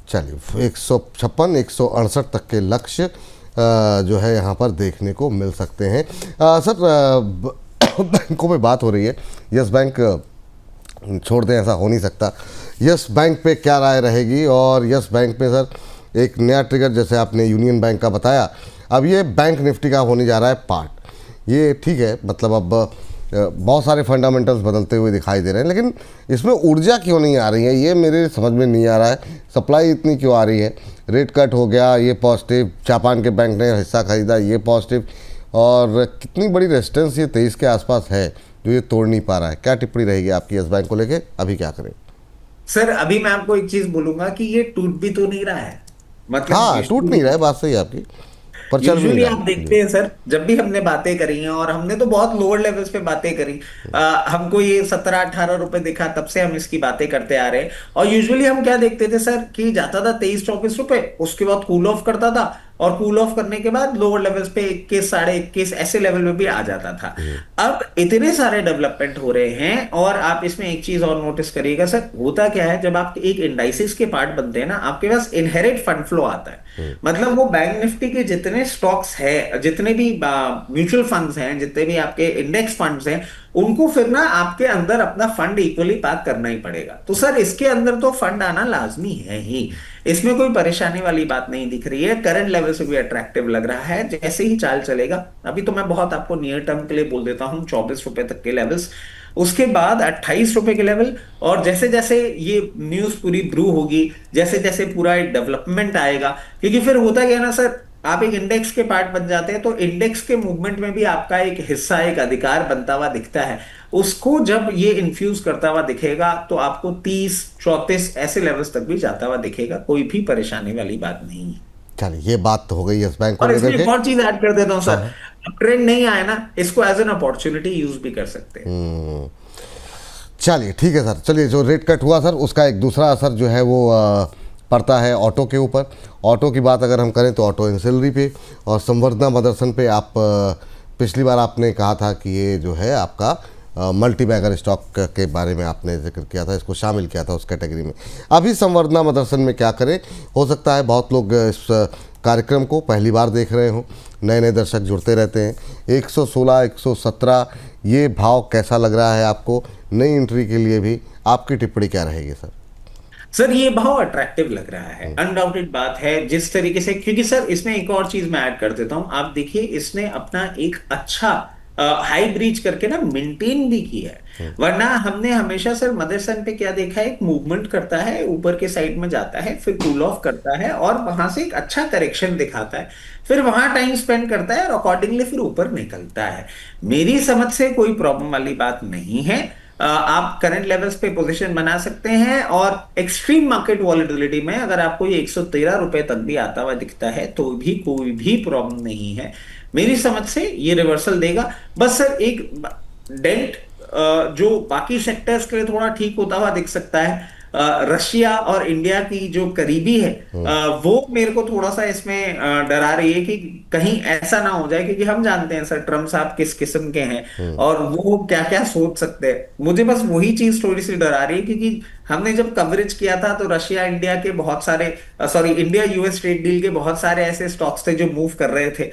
चलिए, 156, 168 तक के लक्ष्य जो है यहाँ पर देखने को मिल सकते हैं। सर, बैंकों में बात हो रही है, यस बैंक छोड़ दें, ऐसा हो नहीं सकता। यस बैंक पे क्या राय रहेगी? और यस बैंक पे सर एक नया ट्रिगर जैसे आपने यूनियन बैंक का बताया, अब ये बैंक निफ्टी का होने जा रहा है पार्ट। ये ठीक है, मतलब अब बहुत सारे फंडामेंटल्स बदलते हुए दिखाई दे रहे हैं, लेकिन इसमें ऊर्जा क्यों नहीं आ रही है, ये मेरे समझ में नहीं आ रहा है। सप्लाई इतनी क्यों आ रही है? रेट कट हो गया, ये पॉजिटिव। जापान के बैंक ने हिस्सा खरीदा, ये पॉजिटिव। और कितनी बड़ी रेजिस्टेंस ये 23 के आसपास है जो ये तोड़ नहीं पा रहा है। क्या टिप्पणी रहेगी आपकी यस बैंक को लेके? अभी क्या करें? सर अभी मैं आपको एक चीज बोलूंगा कि ये टूट भी तो नहीं रहा है, मतलब हाँ, टूट नहीं रहा है, बात सही है आपकी, पर चल भी नहीं यूजुअली रहा आप है। देखते हैं सर, जब भी हमने बातें करी हैं और हमने तो बहुत लोअर लेवल्स पे बातें करी, हमको ये 17-18 रुपए दिखा, तब से हम इसकी बातें करते आ रहे हैं। और यूजुअली हम क्या देखते थे सर कि जाता था 23-24 रुपए, उसके बाद कूल ऑफ करता था, और कूल ऑफ करने के बाद लोअर लेवल्स पे 21, 21.5 ऐसे लेवल में भी आ जाता था। अब इतने सारे डेवलपमेंट हो रहे हैं, और आप इसमें एक चीज और नोटिस करिएगा सर, होता क्या है जब आप एक इंडाइसिस के पार्ट बनते हैं ना, आपके पास इनहेरिट फंड फ्लो आता है। मतलब वो बैंक निफ्टी के जितने स्टॉक्स है, जितने भी म्यूचुअल फंड्स हैं, जितने भी आपके इंडेक्स फंड्स हैं, उनको फिर ना आपके अंदर अपना फंड इक्वली पार्क करना ही पड़ेगा। तो सर इसके अंदर तो फंड आना लाजमी है ही, इसमें कोई परेशानी वाली बात नहीं दिख रही है। करंट लेवल से भी अट्रैक्टिव लग रहा है, जैसे ही चाल चलेगा। अभी तो मैं बहुत आपको नियर टर्म के लिए बोल देता हूं 24 रुपए तक के लेवल्स, उसके बाद 28 रुपए के लेवल। और जैसे जैसे ये न्यूज पूरी ब्रू होगी, जैसे जैसे पूरा एक डेवलपमेंट आएगा, क्योंकि फिर होता क्या ना सर, आप एक इंडेक्स के पार्ट बन जाते हैं तो इंडेक्स के मूवमेंट में भी आपका एक हिस्सा, एक अधिकार बनता हुआ दिखता है। उसको जब ये इन्फ्यूज करता हुआ दिखेगा तो आपको 30-34 ऐसे लेवल्स तक भी जाता हुआ दिखेगा, कोई भी परेशानी वाली बात नहीं है। चलिए, ये बात तो हो गई यस बैंक को और लेकर इसमें के। एक और चीज ऐड कर देता हूं सर, अब ट्रेंड नहीं आए ना, इसको एज एन अपॉर्चुनिटी यूज भी कर सकते हैं। चलिए ठीक है सर। चलिए, जो रेट कट हुआ सर, उसका एक दूसरा असर जो है वो पड़ता है ऑटो के ऊपर। ऑटो की बात अगर हम करें तो ऑटो एंसिलरी पे और संवर्धना मदरसन पे आप पिछली बार आपने कहा था कि ये जो है आपका मल्टी बैगर स्टॉक के बारे में आपने जिक्र किया था, इसको शामिल किया था उस कैटेगरी में। अभी संवर्धना मदरसन में क्या करें? हो सकता है बहुत लोग इस कार्यक्रम को पहली बार देख रहे हो, नए नए दर्शक जुड़ते रहते हैं, 116, 117 ये भाव कैसा लग रहा है आपको? नई एंट्री के लिए भी आपकी टिप्पणी क्या रहेगी सर? सर ये बहुत अट्रैक्टिव लग रहा है, अनडाउटेड बात है जिस तरीके से, क्योंकि सर इसमें एक और चीज मैं ऐड कर देता हूं। आप देखिए इसने अपना एक अच्छा हाई ब्रीच करके ना मेंटेन भी किया है, वरना हमने हमेशा सर मदरसन पे क्या देखा है, एक मूवमेंट करता है, ऊपर के साइड में जाता है, फिर कूल ऑफ करता है और वहां से एक अच्छा करेक्शन दिखाता है, फिर वहां टाइम स्पेंड करता है और अकॉर्डिंगली फिर ऊपर निकलता है। मेरी समझ से कोई प्रॉब्लम वाली बात नहीं है। आप करंट लेवल्स पे पोजीशन बना सकते हैं और एक्सट्रीम मार्केट वॉलेटिलिटी में अगर आपको ये 113 रुपए तक भी आता हुआ दिखता है तो भी कोई भी प्रॉब्लम नहीं है। मेरी समझ से ये रिवर्सल देगा। बस सर एक डेंट जो बाकी सेक्टर्स के लिए थोड़ा ठीक होता हुआ दिख सकता है, रशिया और इंडिया की जो करीबी है वो मेरे को थोड़ा सा इसमें डरा रही है कि कहीं ऐसा ना हो जाए, क्योंकि हम जानते हैं सर ट्रम्प साहब किस किस्म के हैं और वो क्या क्या सोच सकते हैं। मुझे बस वही चीज थोड़ी सी डरा रही है, क्योंकि हमने जब कवरेज किया था तो रशिया इंडिया के बहुत सारे इंडिया यूएस ट्रेड डील के बहुत सारे ऐसे स्टॉक्स थे जो मूव कर रहे थे।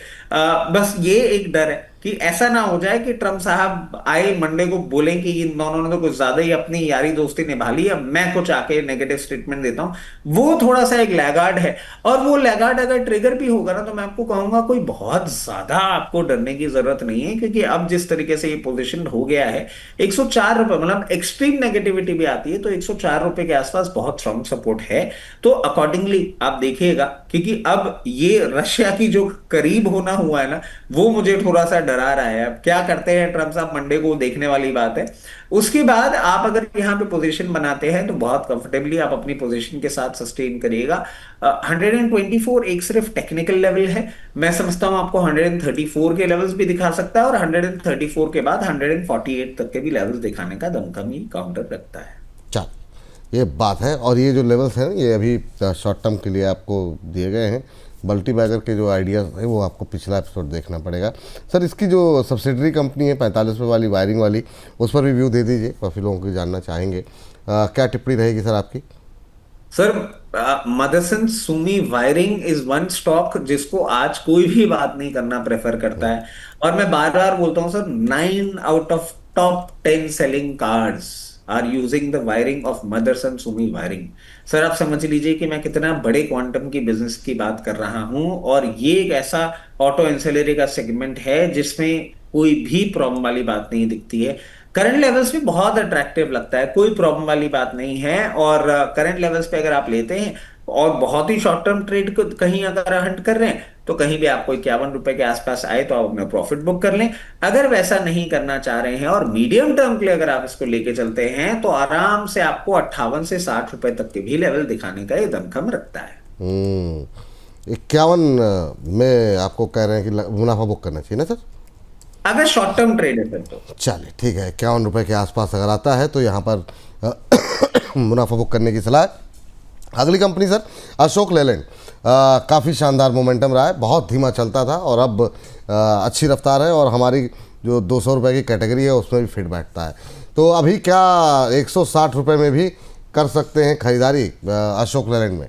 बस ये एक डर है कि ऐसा ना हो जाए कि ट्रम्प साहब आए मंडे को बोलें कि इन दोनों ने तो कुछ ज्यादा ही अपनी यारी दोस्ती निभा ली, अब मैं कुछ आके नेगेटिव स्टेटमेंट देता हूं। वो थोड़ा सा एक लैगार्ड है, और वो लैगार्ड अगर ट्रिगर भी होगा ना तो मैं आपको कहूंगा कोई बहुत ज्यादा आपको डरने की जरूरत नहीं है, क्योंकि अब जिस तरीके से ये पोजीशन हो गया है 104 रुपए, मतलब एक्सट्रीम नेगेटिविटी भी आती है तो 104 रुपए के आसपास बहुत स्ट्रॉन्ग सपोर्ट है। तो अकॉर्डिंगली आप देखिएगा, क्योंकि अब ये रशिया की जो करीब होना हुआ है ना वो मुझे थोड़ा सा डरा रहा है। अब क्या करते हैं ट्रम्प साहब मंडे को देखने वाली बात है। उसके बाद आप अगर यहाँ पे पोजीशन बनाते हैं तो बहुत कंफर्टेबली आप अपनी पोजीशन के साथ सस्टेन करिएगा। 124 एक सिर्फ टेक्निकल लेवल है, मैं समझता हूं आपको 134 के लेवल्स भी दिखा सकता है और 134 के बाद 148 तक के भी लेवल्स दिखाने का दमखम ही काउंटर रखता है। चल ये बात है, और ये जो लेवल्स हैं ये अभी शॉर्ट टर्म के लिए आपको दिए गए हैं। मल्टी बैगर के जो आइडियाज़ है वो आपको पिछला एपिसोड देखना पड़ेगा। सर इसकी जो सब्सिडरी कंपनी है 45 रुपये वाली वायरिंग वाली, उस पर रिव्यू दे दीजिए, काफ़ी लोगों को जानना चाहेंगे। क्या टिप्पणी रहेगी सर आपकी? Sir Motherson Sumi wiring is one stock जिसको आज कोई भी बात नहीं करना प्रेफर करता है, और मैं बार बार बोलता हूं sir 9 out of top 10 selling cards are using the wiring of Motherson Sumi wiring. Sir आप समझ लीजिए कि मैं कितना बड़े क्वांटम की बिजनेस की बात कर रहा हूं, और ये एक ऐसा ऑटो एंसिलरी का सेगमेंट है जिसमें कोई भी प्रॉब्लम वाली बात नहीं दिखती है। करंट लेवल्स भी बहुत अट्रैक्टिव लगता है, कोई प्रॉब्लम वाली बात नहीं है। और करंट लेवल्स पे अगर आप लेते हैं और बहुत ही शॉर्ट टर्म ट्रेड को कहीं अगर हंट कर रहे हैं तो कहीं भी आपको 51 रुपए के आसपास आए तो आप अपना प्रॉफिट बुक कर लें। अगर वैसा नहीं करना चाह रहे हैं और मीडियम टर्म के लिए अगर आप इसको लेके चलते हैं तो आराम से आपको 58 से 60 रुपए तक के भी लेवल दिखाने का ये दमखम रखता है। 51 में आपको कह रहे हैं कि मुनाफा बुक करना चाहिए ना सर, अगर शॉर्ट टर्म ट्रेड है तो? चलिए ठीक है, 51 रुपये के आसपास अगर आता है तो यहाँ पर मुनाफा बुक करने की सलाह है। अगली कंपनी सर अशोक लेलैंड, काफ़ी शानदार मोमेंटम रहा है, बहुत धीमा चलता था और अब अच्छी रफ्तार है, और हमारी जो 200 रुपये की कैटेगरी है उसमें भी फिट बैठता है। तो अभी क्या 160 रुपये में भी कर सकते हैं खरीदारी अशोक लेलैंड में?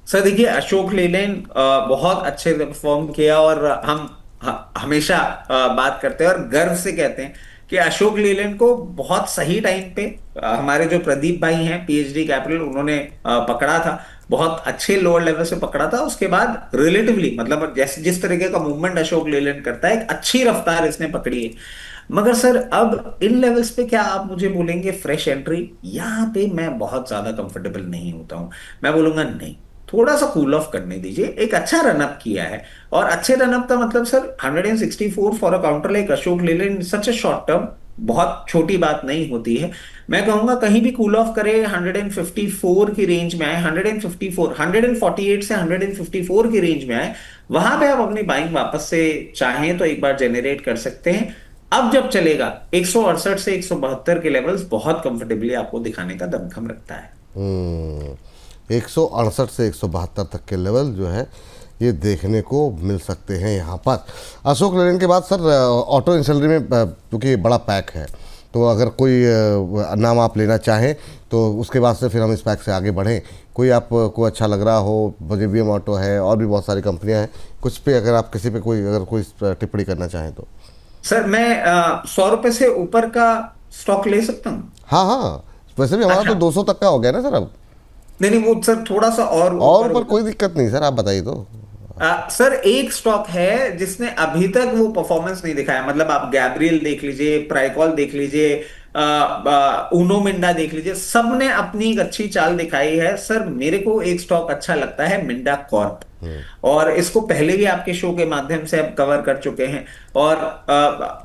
सर देखिए अशोक लेलैंड बहुत अच्छे से परफॉर्म किया, और हम हमेशा बात करते हैं और गर्व से कहते हैं कि अशोक लेलैंड को बहुत सही टाइम पे हमारे जो प्रदीप भाई हैं पीएचडी कैपिटल उन्होंने पकड़ा था, बहुत अच्छे लोअर लेवल से पकड़ा था। उसके बाद रिलेटिवली मतलब जैसे जिस तरीके का मूवमेंट अशोक लेलैंड करता है एक अच्छी रफ्तार इसने पकड़ी है। मगर सर अब इन लेवल्स पे क्या आप मुझे बोलेंगे फ्रेश एंट्री? यहाँ पे मैं बहुत ज्यादा कंफर्टेबल नहीं होता हूं, मैं बोलूंगा नहीं, थोड़ा सा कूल ऑफ करने दीजिए। एक अच्छा रनअप किया है, और अच्छे रनअप का मतलब sir 164 for a counter like Ashok Leyland such A short term बहुत छोटी बात नहीं होती है। मैं कहूंगा कहीं भी कूल ऑफ करे 154 की रेंज में आए, 148 से 154 की रेंज में आए, वहां पे आप अपनी बाइंग वापस से चाहें तो एक बार जेनरेट कर सकते हैं। अब जब चलेगा 168 से 172 के लेवल्स बहुत कंफर्टेबली आपको दिखाने का दमखम रखता है। 168 से 172 तक के लेवल जो है ये देखने को मिल सकते हैं यहाँ पर। अशोक लेलैंड के बाद सर ऑटो एंसिलरी में क्योंकि बड़ा पैक है तो अगर कोई नाम आप लेना चाहें तो उसके बाद से फिर हम इस पैक से आगे बढ़ें। कोई आपको अच्छा लग रहा हो, जेबीएम ऑटो है और भी बहुत सारी कंपनियां हैं, कुछ पे अगर आप किसी पे कोई टिप्पणी करना चाहें तो। सर मैं 100 रुपए से ऊपर का स्टॉक ले सकता हूँ? हाँ हाँ, वैसे भी हमारा तो अच्छा। 200 तक का हो गया ना सर अब। नहीं नहीं, वो सर थोड़ा सा और और ऊपर ऊपर होगा। कोई दिक्कत नहीं सर, आप बताइए तो। सर एक स्टॉक है जिसने अभी तक वो परफॉर्मेंस नहीं दिखाया, मतलब आप गैब्रियल देख लीजिए, प्राइकॉल देख लीजिए, ऊनो मिंडा देख लीजिए, सबने अपनी एक अच्छी चाल दिखाई है। सर मेरे को एक स्टॉक अच्छा लगता है, मिंडा कॉर्प। और इसको पहले भी आपके शो के माध्यम से अब कवर कर चुके हैं। और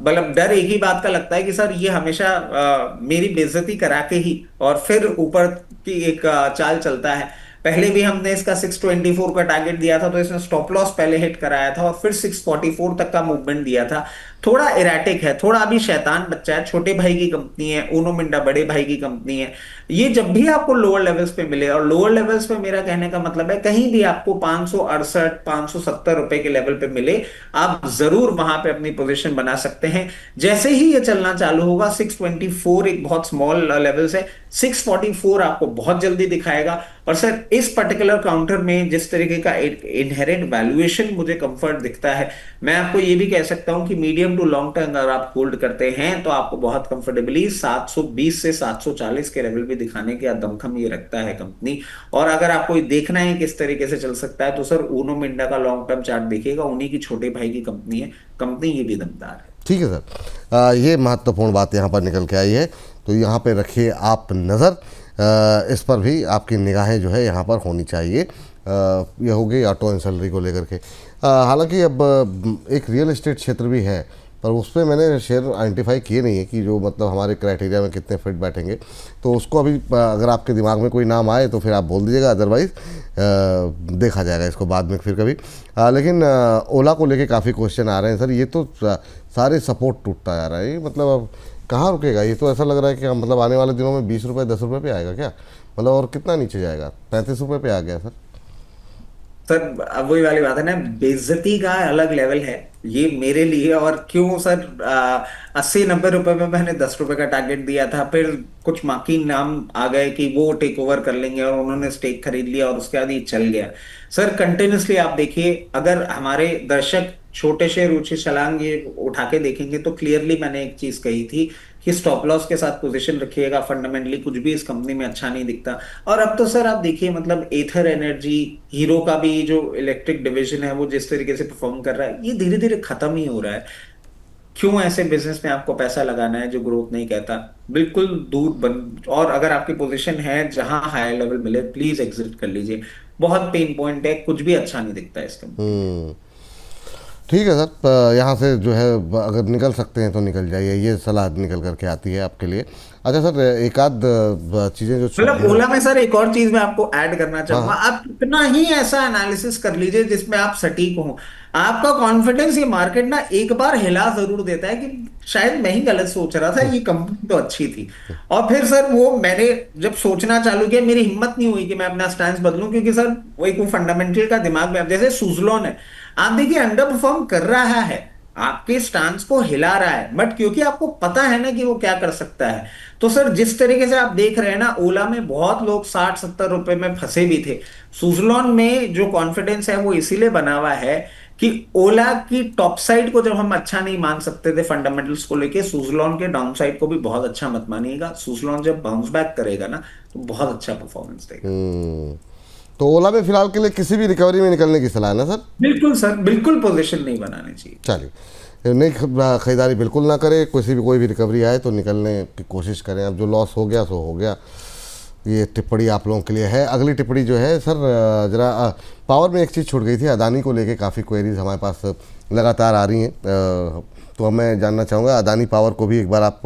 मतलब डर एक ही बात का लगता है कि सर ये हमेशा मेरी बेइज्जती करा के ही और फिर ऊपर की एक चाल चलता है। पहले भी हमने इसका 624 का टारगेट दिया था, तो इसने स्टॉप लॉस पहले हिट कराया था और फिर 644 तक का मूवमेंट दिया था। थोड़ा इराटिक है, थोड़ा अभी शैतान बच्चा है, छोटे भाई की कंपनी है, ऊनो मिंडा बड़े भाई की कंपनी है। ये जब भी आपको लोअर लेवल्स पे मिले, और लोअर लेवल्स पे मेरा कहने का मतलब है कहीं भी आपको 568 570 रुपए के लेवल पे मिले, आप जरूर वहां पे अपनी पोजीशन बना सकते हैं। जैसे ही ये चलना चालू होगा, 624 एक बहुत स्मॉल लेवल्स है, 644 आपको बहुत जल्दी दिखाएगा। और सर इस पर्टिकुलर काउंटर में जिस तरीके का इनहेरेंट वैल्यूएशन मुझे कंफर्ट दिखता है, मैं आपको ये भी कह सकता हूं कि मीडियम टू लॉन्ग टर्म अगर आप होल्ड करते हैं तो आपको बहुत कंफर्टेबली 720 से 740 के लेवल भी दिखाने का दमखम ये रखता है कंपनी। और अगर आपको देखना है किस तरीके से चल सकता है, तो सर ऊनो मिंडा का लॉन्ग टर्म चार्ट देखिएगा, उन्हीं की छोटे भाई की कंपनी है, कंपनी ये भी दमदार है। ठीक है सर, ये महत्वपूर्ण बात यहाँ पर निकल के आई है, तो यहाँ पे रखिए आप नज़र, इस पर भी आपकी निगाहें जो है यहाँ पर होनी चाहिए। ये हो गई ऑटो एंड सैलरी को लेकर के। हालांकि अब एक रियल एस्टेट क्षेत्र भी है, पर उस पर मैंने शेयर आइडेंटिफाई किए नहीं है कि जो मतलब हमारे क्राइटेरिया में कितने फिट बैठेंगे, तो उसको अभी अगर आपके दिमाग में कोई नाम आए तो फिर आप बोल दीजिएगा, अदरवाइज़ देखा जाएगा इसको बाद में फिर कभी। लेकिन ओला को लेके काफ़ी क्वेश्चन आ रहे हैं सर, ये तो सारे सपोर्ट टूटता जा रहा है, ये मतलब अब कहाँ रुकेगा? ये तो ऐसा लग रहा है कि मतलब आने वाले दिनों में 20 रुपये 10 रुपये पे आएगा क्या, मतलब और कितना नीचे जाएगा? 35 रुपये पे आ गया सर। सर अब वही वाली बात है ना, बेइज्जती का अलग लेवल है ये मेरे लिए। और क्यों सर, 80-90 रुपए में मैंने 10 रुपए का टारगेट दिया था, फिर कुछ माकी नाम आ गए कि वो टेक ओवर कर लेंगे और उन्होंने स्टेक खरीद लिया और उसके बाद ये चल गया। सर कंटिन्यूसली आप देखिए, अगर हमारे दर्शक छोटे से रुचि छलांग ये उठा के देखेंगे तो क्लियरली मैंने एक चीज कही थी कि स्टॉप लॉस के साथ पोजीशन रखिएगा, फंडामेंटली कुछ भी इस कंपनी में अच्छा नहीं दिखता। और अब तो सर आप देखिए, मतलब एथर एनर्जी, हीरो का भी जो इलेक्ट्रिक डिवीजन है वो जिस तरीके से परफॉर्म कर रहा है, ये धीरे धीरे खत्म ही हो रहा है। क्यों ऐसे बिजनेस में आपको पैसा लगाना है जो ग्रोथ नहीं कहता? बिल्कुल दूर बन। और अगर आपकी पोजीशन है जहां हायर लेवल मिले, प्लीज एग्जिट कर लीजिए। बहुत पेन पॉइंट है, कुछ भी अच्छा नहीं दिखता इस कंपनी में। ठीक है सर, यहाँ से जो है अगर निकल सकते हैं तो निकल जाइए, ये सलाह निकल करके आती है आपके लिए। अच्छा सर, एक आध चीज़ें जो मतलब ओला में सर एक और चीज मैं आपको ऐड करना चाहूंगा, आप कितना ही ऐसा एनालिसिस कर लीजिए जिसमें आप सटीक हो, आपका कॉन्फिडेंस ये मार्केट ना एक बार हिला जरूर देता है कि शायद मैं ही गलत सोच रहा था, ये कंपनी तो अच्छी थी। और फिर सर वो मैंने जब सोचना चालू किया, मेरी हिम्मत नहीं हुई कि मैं अपना स्टैंड बदलूं, क्योंकि सर वही को फंडामेंटल का दिमाग में, अब जैसे सुजलॉन है, आप देखिए अंडर परफॉर्म कर रहा है, आपके स्टांस को हिला रहा है, बट क्योंकि आपको पता है ना कि वो क्या कर सकता है। तो सर जिस तरीके से आप देख रहे हैं ना, ओला में बहुत लोग 60-70 रुपए में फंसे भी थे। सुजलॉन में जो कॉन्फिडेंस है वो इसीलिए बना हुआ है कि ओला की टॉप साइड को जब हम अच्छा नहीं मान सकते थे फंडामेंटल्स को लेके, सुजलॉन के डाउन साइड को भी बहुत अच्छा मत मानिएगा। सुजलॉन जब बाउंस बैक करेगा ना तो बहुत अच्छा परफॉर्मेंस देगा। तो ओला में फिलहाल के लिए किसी भी रिकवरी में निकलने की सलाह है ना सर? बिल्कुल सर, बिल्कुल पोजीशन नहीं बनानी चाहिए। चलिए, नहीं खरीदारी बिल्कुल ना करें, कोई भी रिकवरी आए तो निकलने की कोशिश करें। अब जो लॉस हो गया सो हो गया। ये टिप्पणी आप लोगों के लिए है। अगली टिप्पणी जो है सर, ज़रा पावर में एक चीज़ छूट गई थी, अदानी को लेके काफ़ी क्वेरीज हमारे पास लगातार आ रही हैं, तो मैं जानना चाहूँगा अदानी पावर को भी एक बार आप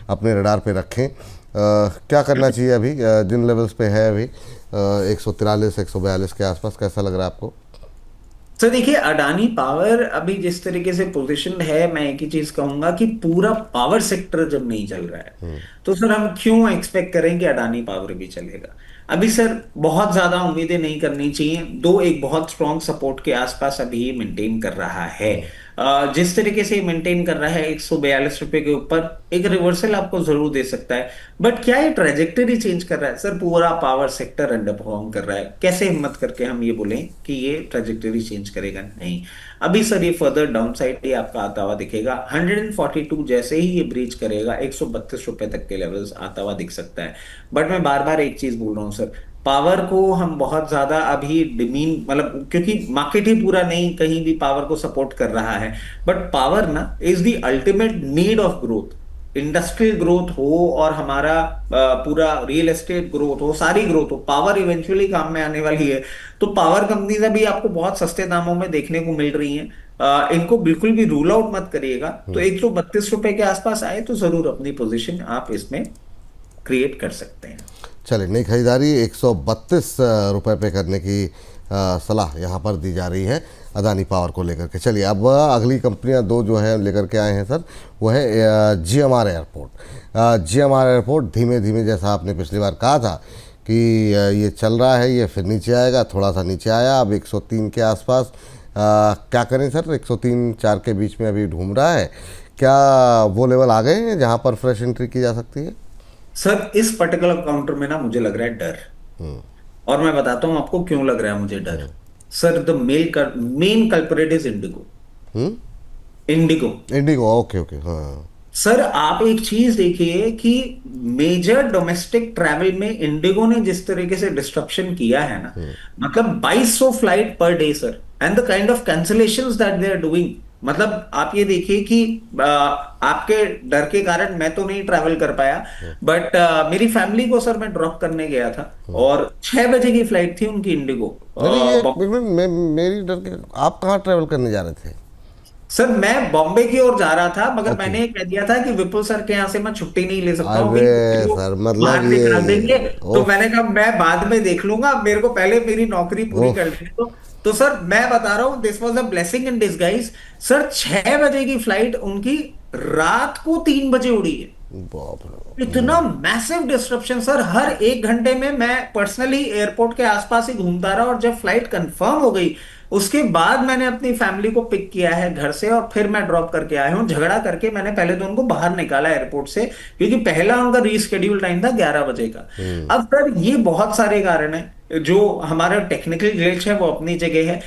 अपने रडार पे रखें। क्या करना चाहिए अभी, जिन लेवल्स पे है अभी 143 142 के आसपास, कैसा लग रहा है आपको? सर देखिए, अडानी पावर अभी जिस तरीके से पोजीशन है, मैं एक ही चीज कहूंगा कि पूरा पावर सेक्टर जब नहीं चल रहा है तो सर हम क्यों एक्सपेक्ट करें कि अडानी पावर भी चलेगा? अभी सर बहुत ज्यादा उम्मीदें नहीं करनी चाहिए। दो एक बहुत स्ट्रॉन्ग सपोर्ट के आसपास अभी मेंटेन कर रहा है। जिस तरीके से मेंटेन कर रहा है 142 रुपए के ऊपर, एक रिवर्सल आपको जरूर दे सकता है। बट क्या ये ट्रेजेक्टरी चेंज कर रहा है? सर पूरा पावर सेक्टर अंडर परफॉर्म कर रहा है, कैसे हिम्मत करके हम ये बोलें कि ये ट्रेजेक्टरी चेंज करेगा? नहीं। अभी सर ये फर्दर डाउन साइड ये आपका आता हुआ दिखेगा। 142 जैसे ही ये ब्रीच करेगा 132 रुपए तक के लेवल्स आता हुआ दिख सकता है। बट मैं बार बार एक चीज बोल रहा हूँ सर, पावर को हम बहुत ज्यादा अभी डिमीन, मतलब क्योंकि मार्केट ही पूरा नहीं कहीं भी पावर को सपोर्ट कर रहा है। बट पावर ना is the ultimate need of growth. Industrial growth हो और हमारा पूरा रियल एस्टेट ग्रोथ हो, सारी ग्रोथ हो, पावर इवेंचुअली काम में आने वाली है। तो पावर कंपनीज अभी आपको बहुत सस्ते दामों में देखने को मिल रही हैं। इनको बिल्कुल भी रूल आउट मत करिएगा। तो 132 रुपए के आसपास आए तो जरूर अपनी पोजीशन आप इसमें क्रिएट कर सकते हैं। चलिए, नई खरीदारी 132 रुपये पे करने की सलाह यहाँ पर दी जा रही है अदानी पावर को लेकर के। चलिए, अब अगली कंपनियाँ दो जो है लेकर के आए हैं सर, वो है GMR एयरपोर्ट। GMR एयरपोर्ट धीमे धीमे, जैसा आपने पिछली बार कहा था कि ये चल रहा है, ये फिर नीचे आएगा, थोड़ा सा नीचे आया, अब 103 के आसपास। क्या करें सर, 103-4 के बीच में अभी घूम रहा है। क्या वो लेवल आ गए हैं जहाँ पर फ्रेश एंट्री की जा सकती है? सर इस पर्टिकुलर काउंटर में ना मुझे लग रहा है डर। और मैं बताता हूं आपको क्यों लग रहा है मुझे डर। Sir the main culprit is Indigo. Hmm. Indigo. Indigo, okay okay, हाँ। सर आप एक चीज देखिए कि मेजर डोमेस्टिक ट्रैवल में इंडिगो ने जिस तरीके से डिस्ट्रप्शन किया है ना, मतलब 2200 flight per day sir, and the kind of cancellations that they are doing. मतलब आप ये देखिए कि आपके डर के कारण मैं तो नहीं ट्रैवल कर पाया, बट मेरी फैमिली को सर मैं ड्रॉप करने गया था और 6 बजे की फ्लाइट थी उनकी इंडिगो। नहीं ये एक मिनट, मेरी डर के, आप कहाँ ट्रैवल करने जा रहे थे? सर मैं बॉम्बे की ओर जा रहा था, मगर ओके। मैंने ये कह दिया था कि विपुल सर के यहाँ से मैं छुट्टी नहीं ले सकता हूँ अरे अभी, वो सर, बाहर मतलब ये, निकाल देंगे। तो ओफ। मैंने कहा मैं बाद में देख लूंगा, मेरे को पहले मेरी नौकरी पूरी ओफ। कर लेने दो। तो सर मैं बता रहा हूँ, this was a blessing in disguise. Sir 6 बजे की फ्लाइट उनकी रात को 3 बजे उड़ी है। बाप रे। इतना मैसिव डिस्ट्रप्शन सर, हर 1 घंटे में मैं पर्सनली एयरपोर्ट के आसपास ही घूमता रहा, और जब फ्लाइट कंफर्म हो गई उसके बाद मैंने अपनी फैमिली को पिक किया है घर से और फिर मैं ड्रॉप करके आया हूं। झगड़ा करके मैंने पहले तो उनको बाहर निकाला एयरपोर्ट से, क्योंकि पहला उनका रीस्केड्यूल टाइम था 11 बजे का। अब सर ये बहुत सारे कारण है, जो हमारा टेक्निकल ग्लिच है वो अपनी जगह है।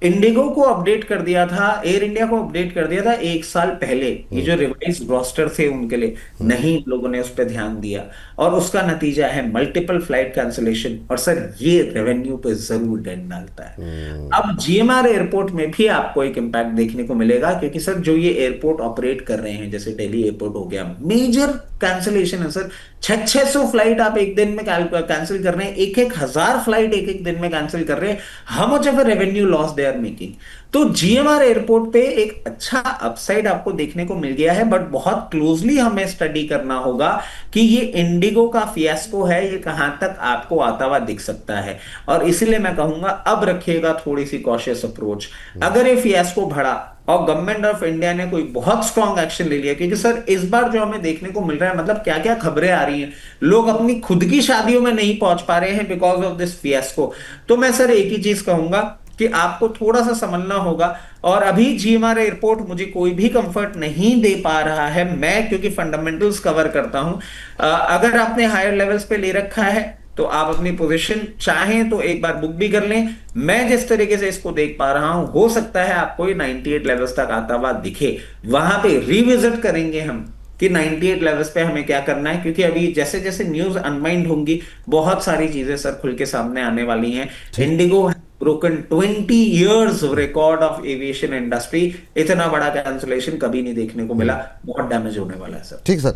इंडिगो को अपडेट कर दिया था, एयर इंडिया को अपडेट कर दिया था 1 साल पहले, ये जो रिवाइज रोस्टर थे उनके लिए, नहीं लोगों ने उस पर ध्यान दिया, और उसका नतीजा है मल्टीपल फ्लाइट कैंसिलेशन। और सर ये रेवेन्यू पे जरूर डेंट डालता है। अब GMR एयरपोर्ट में भी आपको एक इम्पैक्ट देखने को मिलेगा, क्योंकि सर जो ये एयरपोर्ट ऑपरेट कर रहे हैं, जैसे दिल्ली एयरपोर्ट हो गया, मेजर कैंसिलेशन है सर। 600 फ्लाइट आप एक दिन में कैंसिल कर रहे हैं, 1,000 फ्लाइट एक एक दिन में कैंसिल कर रहे हैं। How much of revenue loss they are making. तो GMR एयरपोर्ट पे एक अच्छा अपसाइड आपको देखने को मिल गया है, बट बहुत क्लोजली हमें स्टडी करना होगा कि ये इंडिगो का फियास्को है, ये कहां तक आपको आता हुआ दिख सकता है। और इसीलिए मैं कहूंगा अब रखिएगा थोड़ी सी कॉशियस अप्रोच। अगर ये फियास्को बढ़ा और गवर्नमेंट ऑफ इंडिया ने कोई बहुत स्ट्रॉन्ग एक्शन ले लिया, क्योंकि सर इस बार जो हमें देखने को मिल रहा है, मतलब क्या क्या खबरें आ रही हैं, लोग अपनी खुद की शादियों में नहीं पहुंच पा रहे हैं बिकॉज ऑफ दिस फियास्को। तो मैं सर एक ही चीज कहूंगा कि आपको थोड़ा सा समझना होगा। और अभी GMR एयरपोर्ट मुझे कोई भी कंफर्ट नहीं दे पा रहा है, मैं क्योंकि फंडामेंटल्स कवर करता हूं। अगर आपने हायर लेवल्स पे ले रखा है तो आप अपनी पोजीशन चाहें तो एक बार बुक भी कर लें। मैं जिस तरीके से इसको देख पा रहा हूं, हो सकता है आपको ये 98 लेवल्स तक आता हुआ दिखे। वहां पे रिविजिट करेंगे हम कि 98 लेवल्स पे हमें क्या करना है, क्योंकि अभी जैसे जैसे न्यूज अनवाइंड होंगी बहुत सारी चीजें सर खुल के सामने आने वाली हैं। Indigo broken 20 years record of aviation industry. इतना बड़ा कैंसलेशन कभी नहीं देखने को मिला, बहुत डैमेज होने वाला है सर। ठीक सर।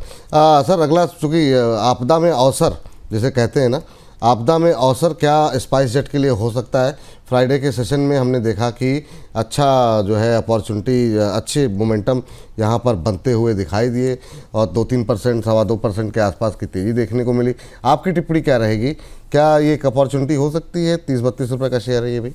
सर अगला, चूंकि आपदा में अवसर जिसे कहते हैं ना, आपदा में अवसर क्या स्पाइस जेट के लिए हो सकता है? फ्राइडे के सेशन में हमने देखा कि अच्छा जो है अपॉर्चुनिटी, अच्छे मोमेंटम यहाँ पर बनते हुए दिखाई दिए, और 2-3%, 2.25% के आसपास की तेज़ी देखने को मिली। आपकी टिप्पणी क्या रहेगी? क्या ये एक अपॉर्चुनिटी हो सकती है? 30-32 रुपये का शेयर है ये भी,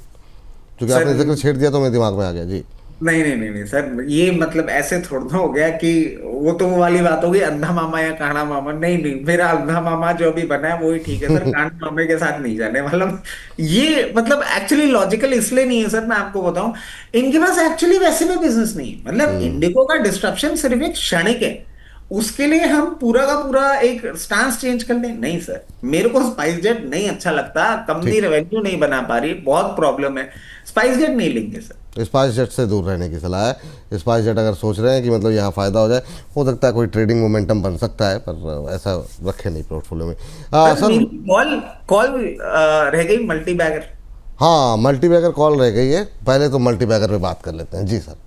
क्योंकि आपने जिक्र छेड़ दिया तो मेरे दिमाग में आ गया जी। नहीं नहीं नहीं नहीं सर, ये मतलब ऐसे थोड़ा ना हो गया कि वो तो वो वाली बात होगी, अंधा मामा या काना मामा। नहीं नहीं, मेरा अंधा मामा जो अभी बना है वो ही ठीक है सर, काना मामे के साथ नहीं जाने। मतलब ये मतलब एक्चुअली लॉजिकल इसलिए नहीं है सर, मैं आपको बताऊं, इनके पास एक्चुअली वैसे भी बिजनेस नहीं है। मतलब हम्म। इंडिगो का डिस्ट्रप्शन सिर्फ एक क्षणिक है, उसके लिए हम पूरा का पूरा एक स्टांस चेंज कर लें? नहीं सर, मेरे को स्पाइस जेट नहीं अच्छा लगता, कंपनी ठीक। रेवेन्यू नहीं बना पा रही, बहुत प्रॉब्लम है, स्पाइस जेट नहीं लेंगे सर। स्पाइस जेट से दूर रहने की सलाह है। स्पाइस जेट अगर सोच रहे हैं कि मतलब यहाँ फ़ायदा हो सकता है कोई ट्रेडिंग मोमेंटम बन सकता है, पर ऐसा रखे नहीं पोर्टफोलियो में। Sir sir. मेरी कॉल कॉल रह गई मल्टी बैगर। हाँ, मल्टी बैगर कॉल रह गई है, पहले तो मल्टी बैगर पे बात कर लेते हैं जी सर।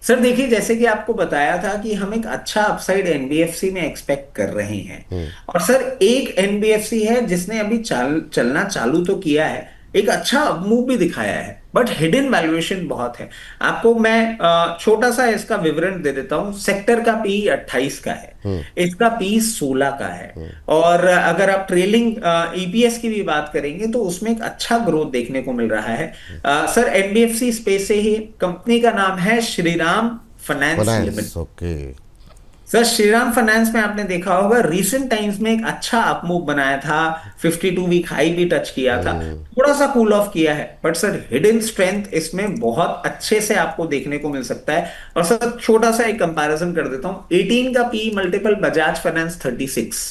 सर देखिए, जैसे कि आपको बताया था कि हम एक अच्छा अपसाइड एनबीएफसी में एक्सपेक्ट कर रहे हैं, और सर एक एनबीएफसी है जिसने अभी चलना चालू तो किया है, एक अच्छा मूव भी दिखाया है, बट हिडन वैल्यूएशन बहुत है। आपको मैं छोटा सा इसका विवरण दे देता हूं। सेक्टर का पी 28 का है, इसका पी 16 का है, और अगर आप ट्रेलिंग ईपीएस की भी बात करेंगे तो उसमें एक अच्छा ग्रोथ देखने को मिल रहा है। सर एनबीएफसी स्पेस से ही, कंपनी का नाम है Shriram finance limited. Finance, okay. Sir Shriram finance में आपने देखा होगा रिसेंट टाइम्स में एक अच्छा अपमूव बनाया था, 52 वीक हाई भी टच किया था, थोड़ा सा कूल ऑफ किया है, बट सर हिडन स्ट्रेंथ इसमें बहुत अच्छे से आपको देखने को मिल सकता है। और सर छोटा सा एक कंपैरिजन कर देता हूं, 18 का P multiple Bajaj finance 36,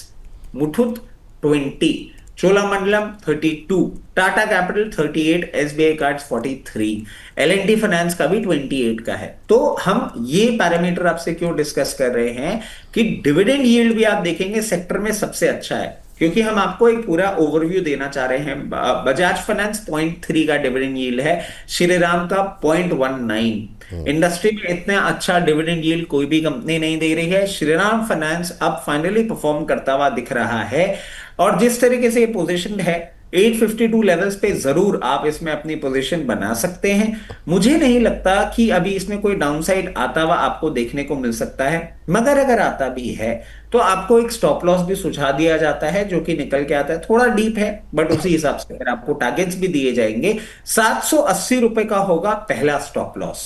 Muthoot 20, Cholamandalam 32, Tata capital 38, SBI cards 43, LNT finance का भी 28 का है। तो हम ये पैरामीटर आपसे क्यों डिस्कस कर रहे हैं कि डिविडेंड यील्ड भी आप देखेंगे सेक्टर में सबसे अच्छा है, क्योंकि हम आपको एक पूरा ओवरव्यू देना चाह रहे हैं। बजाज फाइनेंस 0.3 का डिविडेंड यील्ड है, श्रीराम का 0.19। इंडस्ट्री में इतना अच्छा डिविडेंड यील्ड कोई भी कंपनी नहीं दे रही है, श्रीराम फाइनेंस अब फाइनली परफॉर्म करता हुआ दिख रहा है। और जिस तरीके से ये पोजीशन है 852 लेवल्स पे, जरूर आप इसमें अपनी पोजीशन बना सकते हैं। मुझे नहीं लगता कि अभी इसमें कोई डाउनसाइड आता हुआ आपको देखने को मिल सकता है, मगर अगर आता भी है तो आपको एक स्टॉप लॉस भी सुझा दिया जाता है जो कि निकल के आता है, थोड़ा डीप है, बट उसी हिसाब से अगर आपको टारगेट्स भी दिए जाएंगे, 780 रुपए का होगा पहला स्टॉप लॉस,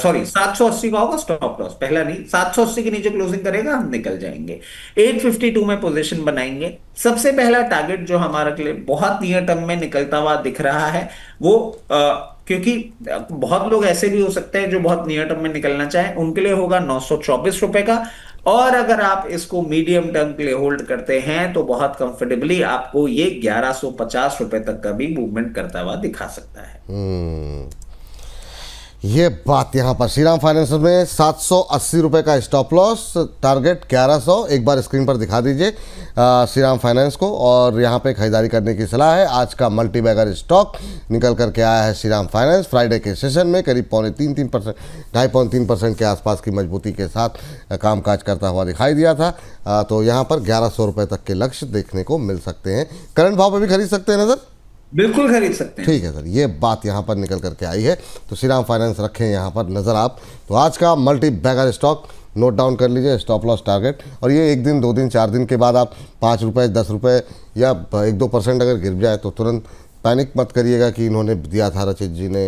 सॉरी 780 का होगा स्टॉप लॉस, पहला नहीं, 780 के नीचे क्लोजिंग करेगा हम निकल जाएंगे, 852 में पोजीशन बनाएंगे। सबसे पहला टारगेट जो हमारे लिए बहुत नियर टर्म में निकलता हुआ दिख रहा है वो क्योंकि बहुत लोग ऐसे भी हो सकते हैं जो बहुत नियर टर्म में निकलना चाहें, उनके लिए होगा 924 रुपए का। और अगर आप इसको मीडियम टर्म के लिए होल्ड करते हैं तो बहुत कंफर्टेबली आपको ये 1150 रुपए तक का भी मूवमेंट करता हुआ दिखा सकता है। ये बात यहाँ पर श्रीराम फाइनेंस में 780 रुपये का स्टॉप लॉस, टारगेट 1100, एक बार स्क्रीन पर दिखा दीजिए श्रीराम फाइनेंस को, और यहाँ पे खरीदारी करने की सलाह है। आज का मल्टी बैगर स्टॉक निकल करके आया है श्रीराम फाइनेंस फ्राइडे के सेशन में करीब 2.3% 2.5% के आसपास की मजबूती के साथ कामकाज करता हुआ दिखाई दिया था। तो यहाँ पर 1100 रुपये तक के लक्ष्य देखने को मिल सकते हैं। करंट भाव पर भी खरीद सकते हैं ना सर? बिल्कुल खरीद सकते हैं। ठीक है सर, ये बात यहाँ पर निकल करके आई है, तो श्रीराम फाइनेंस रखें यहाँ पर नज़र आप। तो आज का multi bagger stock note down कर लीजिए, स्टॉप लॉस टारगेट, और ये 1 दिन 2 दिन 4 दिन के बाद आप 5 रुपये 10 रुपये या 1-2% अगर गिर जाए तो तुरंत पैनिक मत करिएगा कि इन्होंने दिया था, रचित जी ने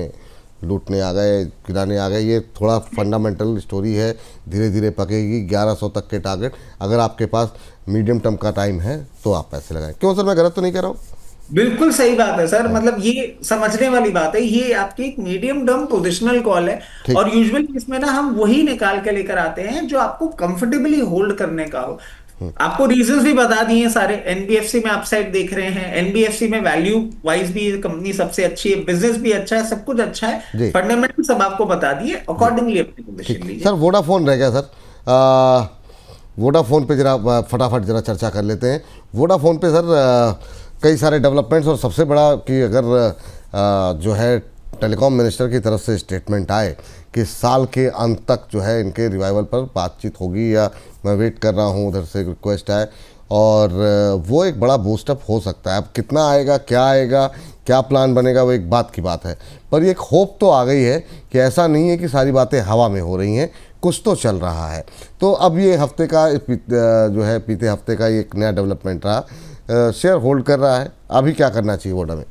लूटने आ गए, गिराने आ गए। ये थोड़ा फंडामेंटल स्टोरी है, धीरे धीरे पकेगी। 1100 तक के टारगेट, अगर आपके पास मीडियम टर्म का टाइम है तो आप पैसे लगाएं। क्यों सर, मैं गलत तो नहीं कह रहा हूँ? बिल्कुल सही बात है सर, मतलब ये समझने वाली बात है, ये आपकी एक मीडियम टर्म पोजिशनल कॉल है, ठीक। और यूजुअली इसमें ना हम वही निकाल के लेकर आते हैं जो आपको कंफर्टेबली होल्ड करने का हो। आपको रीजंस भी बता दिए सारे। एनबीएफसी में अपसाइड देख रहे हैं, एनबीएफसी में वैल्यू वाइज भी कंपनी सबसे अच्छी है, बिजनेस भी अच्छा है, सब कुछ अच्छा है, जी फंडामेंटल सब आपको बता दिए, अकॉर्डिंगली अपनी ठीक। पोजीशन लीजिए। सर वोडाफोन रह गया सर, वोडाफोन पे जरा फटाफट जरा चर्चा कर लेते हैं। वोडाफोन पे सर कई सारे डेवलपमेंट्स, और सबसे बड़ा कि अगर जो है टेलीकॉम मिनिस्टर की तरफ से स्टेटमेंट आए कि साल के अंत तक जो है इनके रिवाइवल पर बातचीत होगी, या मैं वेट कर रहा हूँ उधर से रिक्वेस्ट आए, और वो एक बड़ा बूस्टअप हो सकता है। अब कितना आएगा, क्या प्लान बनेगा, वो एक बात की बात है, पर एक होप तो आ गई है कि ऐसा नहीं है कि सारी बातें हवा में हो रही हैं, कुछ तो चल रहा है। तो अब ये हफ्ते का जो है बीते हफ्ते का एक नया डेवलपमेंट रहा, शेयर होल्ड कर रहा है, अभी क्या करना चाहिए वोडा में?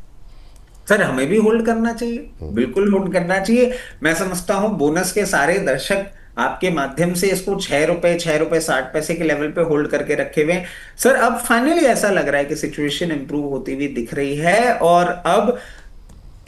सर हमें भी होल्ड करना चाहिए, बिल्कुल होल्ड करना चाहिए। मैं समझता हूं बोनस के सारे दर्शक आपके माध्यम से इसको 6 रुपए, 6 रुपए 60 पैसे के लेवल पे होल्ड करके रखे हुए हैं। सर अब फाइनली ऐसा लग रहा है कि सिचुएशन इंप्रूव होती हुई दिख रही है, और अब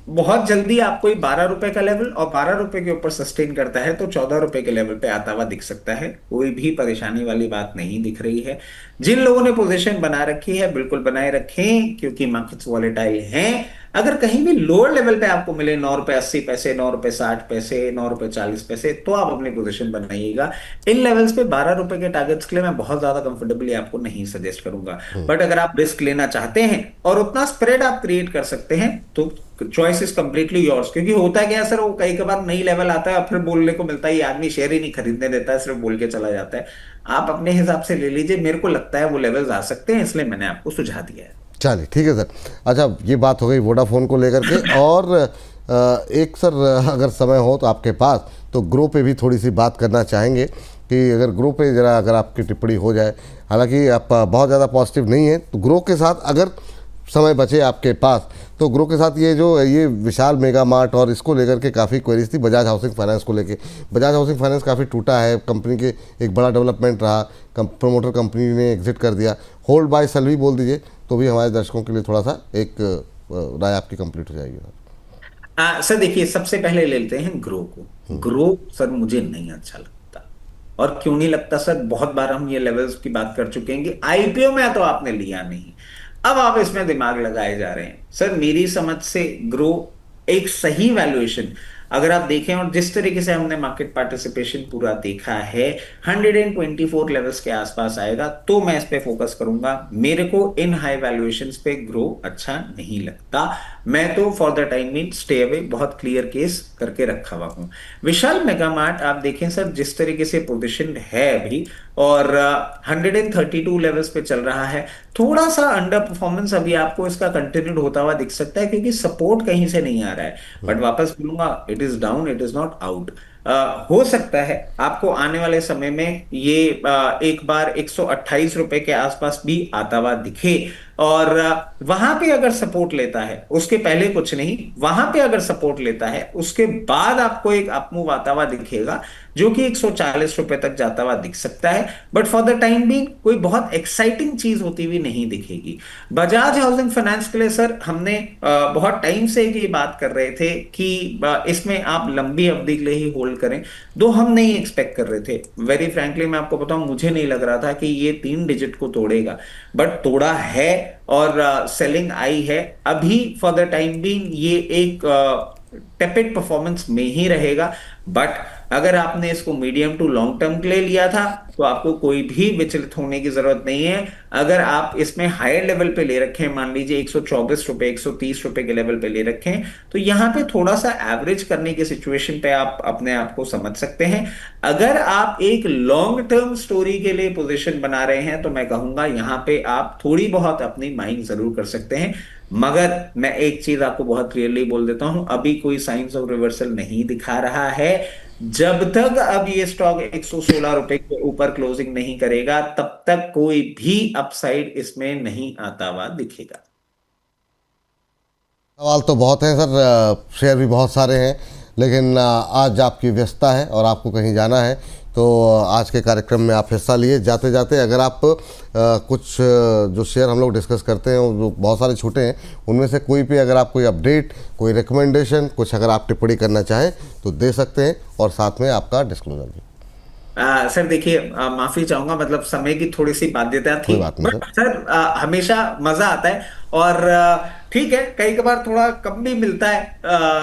बहुत जल्दी आपको ये 12 रुपए का लेवल, और 12 रुपए के ऊपर सस्टेन करता है तो 14 रुपए के लेवल पे आता हुआ दिख सकता है। कोई भी परेशानी वाली बात नहीं दिख रही है। जिन लोगों ने पोजीशन बना रखी है बिल्कुल बनाए रखें, क्योंकि मार्केट्स वॉलेटाइल हैं। अगर कहीं भी लोअर लेवल पे आपको मिले 9 रुपए 80 पैसे, 9 रुपए 60 पैसे, 9 रुपए 40 पैसे, तो आप अपनी पोजीशन बनाइएगा। इन लेवल्स पे 12 रुपए के टारगेट्स के लिए मैं बहुत ज्यादा कंफर्टेबली आपको नहीं सजेस्ट करूंगा। बट अगर आप रिस्क लेना चाहते हैं और उतना स्प्रेड आप क्रिएट कर सकते हैं तो चॉइस इज कंप्लीटली योर्स। क्योंकि होता है क्या सर, वो कई कबार नई लेवल आता है फिर बोलने को मिलता है ये आदमी शेयर ही नहीं खरीदने देता है, सिर्फ बोल के चला जाता है। आप अपने हिसाब से ले लीजिए, मेरे को लगता है वो लेवल्स आ सकते हैं, इसलिए मैंने आपको सुझा दिया है। चलिए ठीक है सर। अच्छा, ये बात हो गई वोडाफोन को लेकर के। और एक सर, अगर समय हो तो आपके पास, तो ग्रो पे भी थोड़ी सी बात करना चाहेंगे कि अगर ग्रो पे ज़रा अगर आपकी टिप्पणी हो जाए। हालांकि आप बहुत ज़्यादा पॉजिटिव नहीं है, तो ग्रो के साथ अगर समय बचे आपके पास, तो ग्रो के साथ ये विशाल मेगा मार्ट और इसको लेकर के काफ़ी क्वेरीज थी, बजाज हाउसिंग फाइनेंस को लेके। बजाज हाउसिंग फाइनेंस काफ़ी टूटा है, कंपनी के एक बड़ा डेवलपमेंट रहा, प्रोमोटर कंपनी ने एग्जिट कर दिया। होल्ड बाय सेल भी बोल दीजिए तो भी हमारे दर्शकों के लिए थोड़ा सा एक राय आपकी कंप्लीट हो जाएगी। सर देखिए, सबसे पहले ले लेते हैं ग्रो को। ग्रो सर मुझे नहीं अच्छा लगता। और क्यों नहीं लगता सर, बहुत बार हम ये लेवल्स की बात कर चुके हैं कि आईपीओ में तो आपने लिया नहीं, अब आप इसमें दिमाग लगाए जा रहे हैं। सर मेरी समझ से ग्रो एक सही वैल्यूएशन अगर आप देखें, और जिस तरीके से हमने मार्केट पार्टिसिपेशन पूरा देखा है, 124 लेवल्स के आसपास आएगा, तो मैं इस पे फोकस करूंगा। मेरे को इन हाई वैल्यूएशंस पे ग्रो अच्छा नहीं लगता। मैं तो for the time being stay away, बहुत क्लियर केस करके रखा हुआ हूं। विशाल मेगा मार्ट आप देखें सर, जिस तरीके से पोजिशन है अभी, और 132 लेवल्स पे चल रहा है, थोड़ा सा अंडर परफॉर्मेंस अभी आपको इसका कंटिन्यूड होता हुआ दिख सकता है, क्योंकि सपोर्ट कहीं से नहीं आ रहा है। बट वापस बोलूंगा, it is down, it is not out. हो सकता है आपको आने वाले समय में ये एक बार 128 रुपए के आसपास भी आता हुआ दिखे, और वहां पे अगर सपोर्ट लेता है, उसके पहले कुछ नहीं, वहां पे अगर सपोर्ट लेता है उसके बाद आपको एक अपमूव आता हुआ दिखेगा, जो कि 140 रुपए तक जाता हुआ दिख सकता है। But for the time being कोई बहुत एक्साइटिंग चीज होती हुई नहीं दिखेगी। बजाज हाउसिंग फाइनेंस के लिए सर हमने बहुत टाइम से ये बात कर रहे थे कि इसमें आप लंबी अवधि के लिए ही होल्ड करें, दो हम नहीं एक्सपेक्ट कर रहे थे। वेरी फ्रैंकली मैं आपको बताऊं, मुझे नहीं लग रहा था कि ये 3 डिजिट को तोड़ेगा, बट तोड़ा है, और सेलिंग आई है। अभी फॉर द टाइम बीइंग ये एक टेपिड परफॉर्मेंस में ही रहेगा। बट अगर आपने इसको मीडियम टू लॉन्ग टर्म के लिए लिया था, तो आपको कोई भी विचलित होने की जरूरत नहीं है। अगर आप इसमें हायर लेवल पे ले रखे हैं, मान लीजिए 124 रुपए 130 रुपए के लेवल पे ले रखे हैं, तो यहां पे थोड़ा सा एवरेज करने की सिचुएशन पे आप अपने आप को समझ सकते हैं। अगर आप एक लॉन्ग टर्म स्टोरी के लिए पोजीशन बना रहे हैं, तो मैं कहूंगा यहां पे आप थोड़ी बहुत अपनी माइंड जरूर कर सकते हैं। मगर मैं एक चीज आपको बहुत क्लियरली बोल देता हूं, अभी कोई साइंस ऑफ रिवर्सल नहीं दिखा रहा है। जब तक अब ये स्टॉक 116 रुपए के ऊपर क्लोजिंग नहीं करेगा, तब तक कोई भी अपसाइड इसमें नहीं आता हुआ दिखेगा। सवाल तो बहुत हैं सर, शेयर भी बहुत सारे हैं, लेकिन आज आपकी व्यस्तता है और आपको कहीं जाना है, तो आज के कार्यक्रम में आप हिस्सा लिए। जाते जाते अगर आप कुछ जो शेयर हम लोग डिस्कस करते हैं, जो बहुत सारे छोटे हैं, उनमें से कोई भी अगर आप कोई अपडेट, कोई रिकमेंडेशन, कुछ अगर आप टिप्पणी करना चाहें तो दे सकते हैं, और साथ में आपका डिस्क्लोजर भी। सर देखिए, माफी चाहूंगा, मतलब समय की थोड़ी सी बाध्यता थी। कोई बात नहीं बट सर हमेशा मजा आता है, और ठीक है, कई कबार थोड़ा कम भी मिलता है,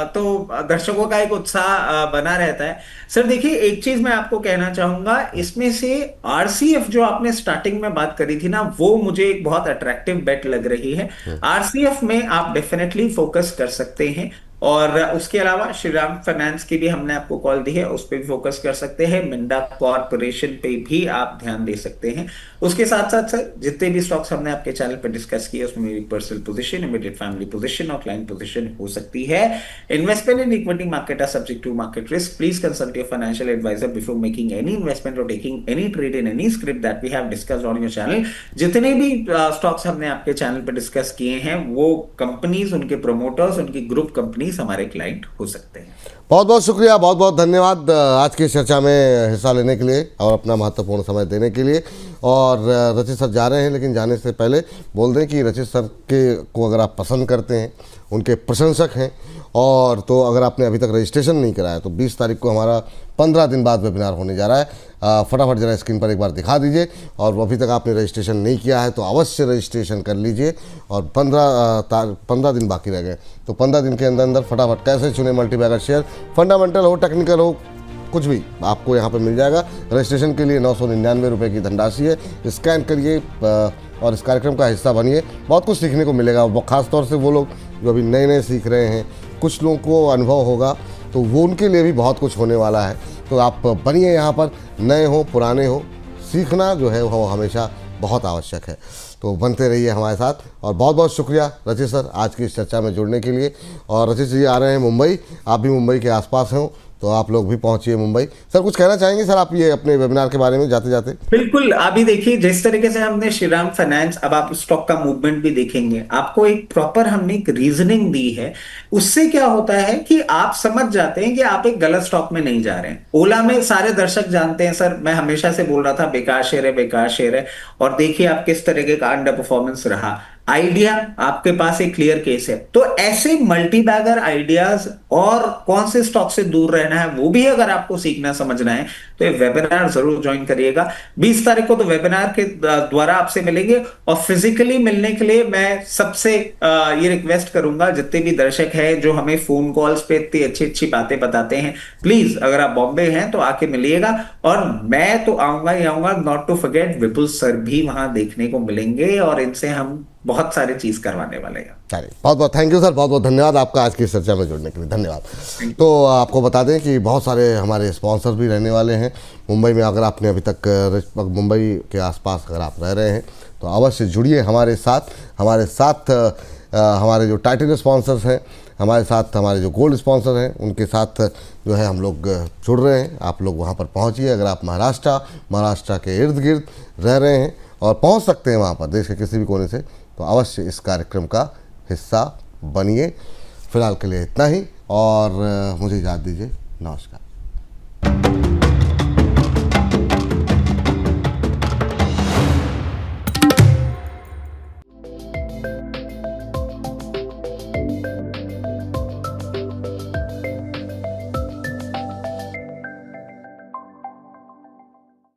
तो दर्शकों का एक उत्साह बना रहता है। सर देखिए, एक चीज मैं आपको कहना चाहूंगा, इसमें से आरसीएफ जो आपने स्टार्टिंग में बात करी थी ना, वो मुझे एक बहुत अट्रैक्टिव बेट लग रही है। आरसीएफ में आप डेफिनेटली फोकस कर सकते हैं, और उसके अलावा श्रीराम फाइनेंस की भी हमने आपको कॉल दी है, उस पर भी फोकस कर सकते हैं। मिंडा कॉर्पोरेशन पे भी आप ध्यान दे सकते हैं। उसके साथ साथ सर जितने भी स्टॉक्स हमने आपके चैनल पर डिस्कस किए उसमें मेरी personal position, immediate family position और क्लाइंट पोजीशन हो सकती है। Investment in equity market are subject to market risk. Please consult your financial adviser before making any investment or taking any trade in any script that we have discussed on your channel. जितने भी stocks हमने आपके channel पर discuss किए हैं वो companies, उनके promoters, उनकी ग्रुप कंपनीज हमारे क्लाइंट हो सकते हैं। बहुत बहुत शुक्रिया, बहुत बहुत धन्यवाद आज की चर्चा में हिस्सा लेने के लिए और अपना महत्वपूर्ण समय देने के लिए। और रचित सर जा रहे हैं, लेकिन जाने से पहले बोल दें कि रचित सर के को अगर आप पसंद करते हैं, उनके प्रशंसक हैं, और तो अगर आपने अभी तक रजिस्ट्रेशन नहीं कराया तो 20 तारीख को हमारा 15 दिन बाद वेबिनार होने जा रहा है। फटाफट जरा स्क्रीन पर एक बार दिखा दीजिए, और अभी तक आपने रजिस्ट्रेशन नहीं किया है तो अवश्य रजिस्ट्रेशन कर लीजिए। और 15 दिन बाकी रह गए, तो 15 दिन के अंदर अंदर फटाफट कैसे चुने मल्टीबैगर शेयर, फंडामेंटल हो, टेक्निकल हो, कुछ भी आपको यहाँ पर मिल जाएगा। रजिस्ट्रेशन के लिए 999 रुपये की धनराशि है, स्कैन करिए और इस कार्यक्रम का हिस्सा बनिए। बहुत कुछ सीखने को मिलेगा, खास तौर से वो लोग जो अभी नए नए सीख रहे हैं, कुछ लोगों को अनुभव होगा तो वो उनके लिए भी बहुत कुछ होने वाला है। तो आप बनिए यहाँ पर, नए हो पुराने हो, सीखना जो है वो हमेशा बहुत आवश्यक है। तो बनते रहिए हमारे साथ, और बहुत बहुत शुक्रिया रचित सर आज की इस चर्चा में जुड़ने के लिए। और रचित जी आ रहे हैं मुंबई, आप भी मुंबई के आसपास हो तो आप लोग भी पहुंचिए मुंबई। सर कुछ कहना चाहेंगे सर आप ये अपने वेबिनार के बारे में जाते जाते? बिल्कुल, अभी देखिए जिस तरीके से हमने श्रीराम फाइनेंस, अब आप स्टॉक का मूवमेंट भी देखेंगे, आपको एक प्रॉपर हमने एक रीजनिंग दी है। उससे क्या होता है कि आप समझ जाते हैं कि आप एक गलत स्टॉक में नहीं जा रहे हैं। ओला में सारे दर्शक जानते हैं सर, मैं हमेशा से बोल रहा था बेकार शेयर है, बेकार शेयर है, और देखिए आप किस तरीके का अंडर परफॉर्मेंस रहा। आइडिया आपके पास एक क्लियर केस है। तो ऐसे मल्टी बैगर आइडियाज और कौन से स्टॉक से दूर रहना है वो भी अगर आपको सीखना समझना है तो ये वेबिनार जरूर ज्वाइन करिएगा। 20 तारीख को तो वेबिनार के द्वारा आपसे मिलेंगे, और फिजिकली मिलने के लिए मैं सबसे ये रिक्वेस्ट करूंगा, जितने भी दर्शक हैं जो हमें फोन कॉल्स पे इतनी अच्छी अच्छी बातें बताते हैं, प्लीज अगर आप बॉम्बे हैं तो आके मिलिएगा। और मैं तो आऊंगा ही आऊंगा, not to forget Vipul sir भी वहां देखने को मिलेंगे, और इनसे हम बहुत सारी चीज करवाने वाले हैं। चलिए, बहुत बहुत थैंक यू सर, बहुत बहुत धन्यवाद आपका आज की चर्चा में जुड़ने के लिए, धन्यवाद। तो आपको बता दें कि बहुत सारे हमारे स्पॉन्सर भी रहने वाले हैं मुंबई में। अगर आपने अभी तक मुंबई के आसपास अगर आप रह रहे हैं तो अवश्य जुड़िए हमारे साथ। हमारे जो टाइटल स्पॉन्सर्स हैं, हमारे साथ हमारे जो गोल्ड स्पॉन्सर हैं, उनके साथ जो है हम लोग जुड़ रहे हैं। आप लोग वहाँ पर पहुँचिए। अगर आप महाराष्ट्र के इर्द गिर्द रह रहे हैं और पहुँच सकते हैं वहाँ पर देश के किसी भी कोने से, तो अवश्य इस कार्यक्रम का हिस्सा बनिए। फिलहाल के लिए इतना ही, और मुझे इजाज़त दीजिए, नमस्कार।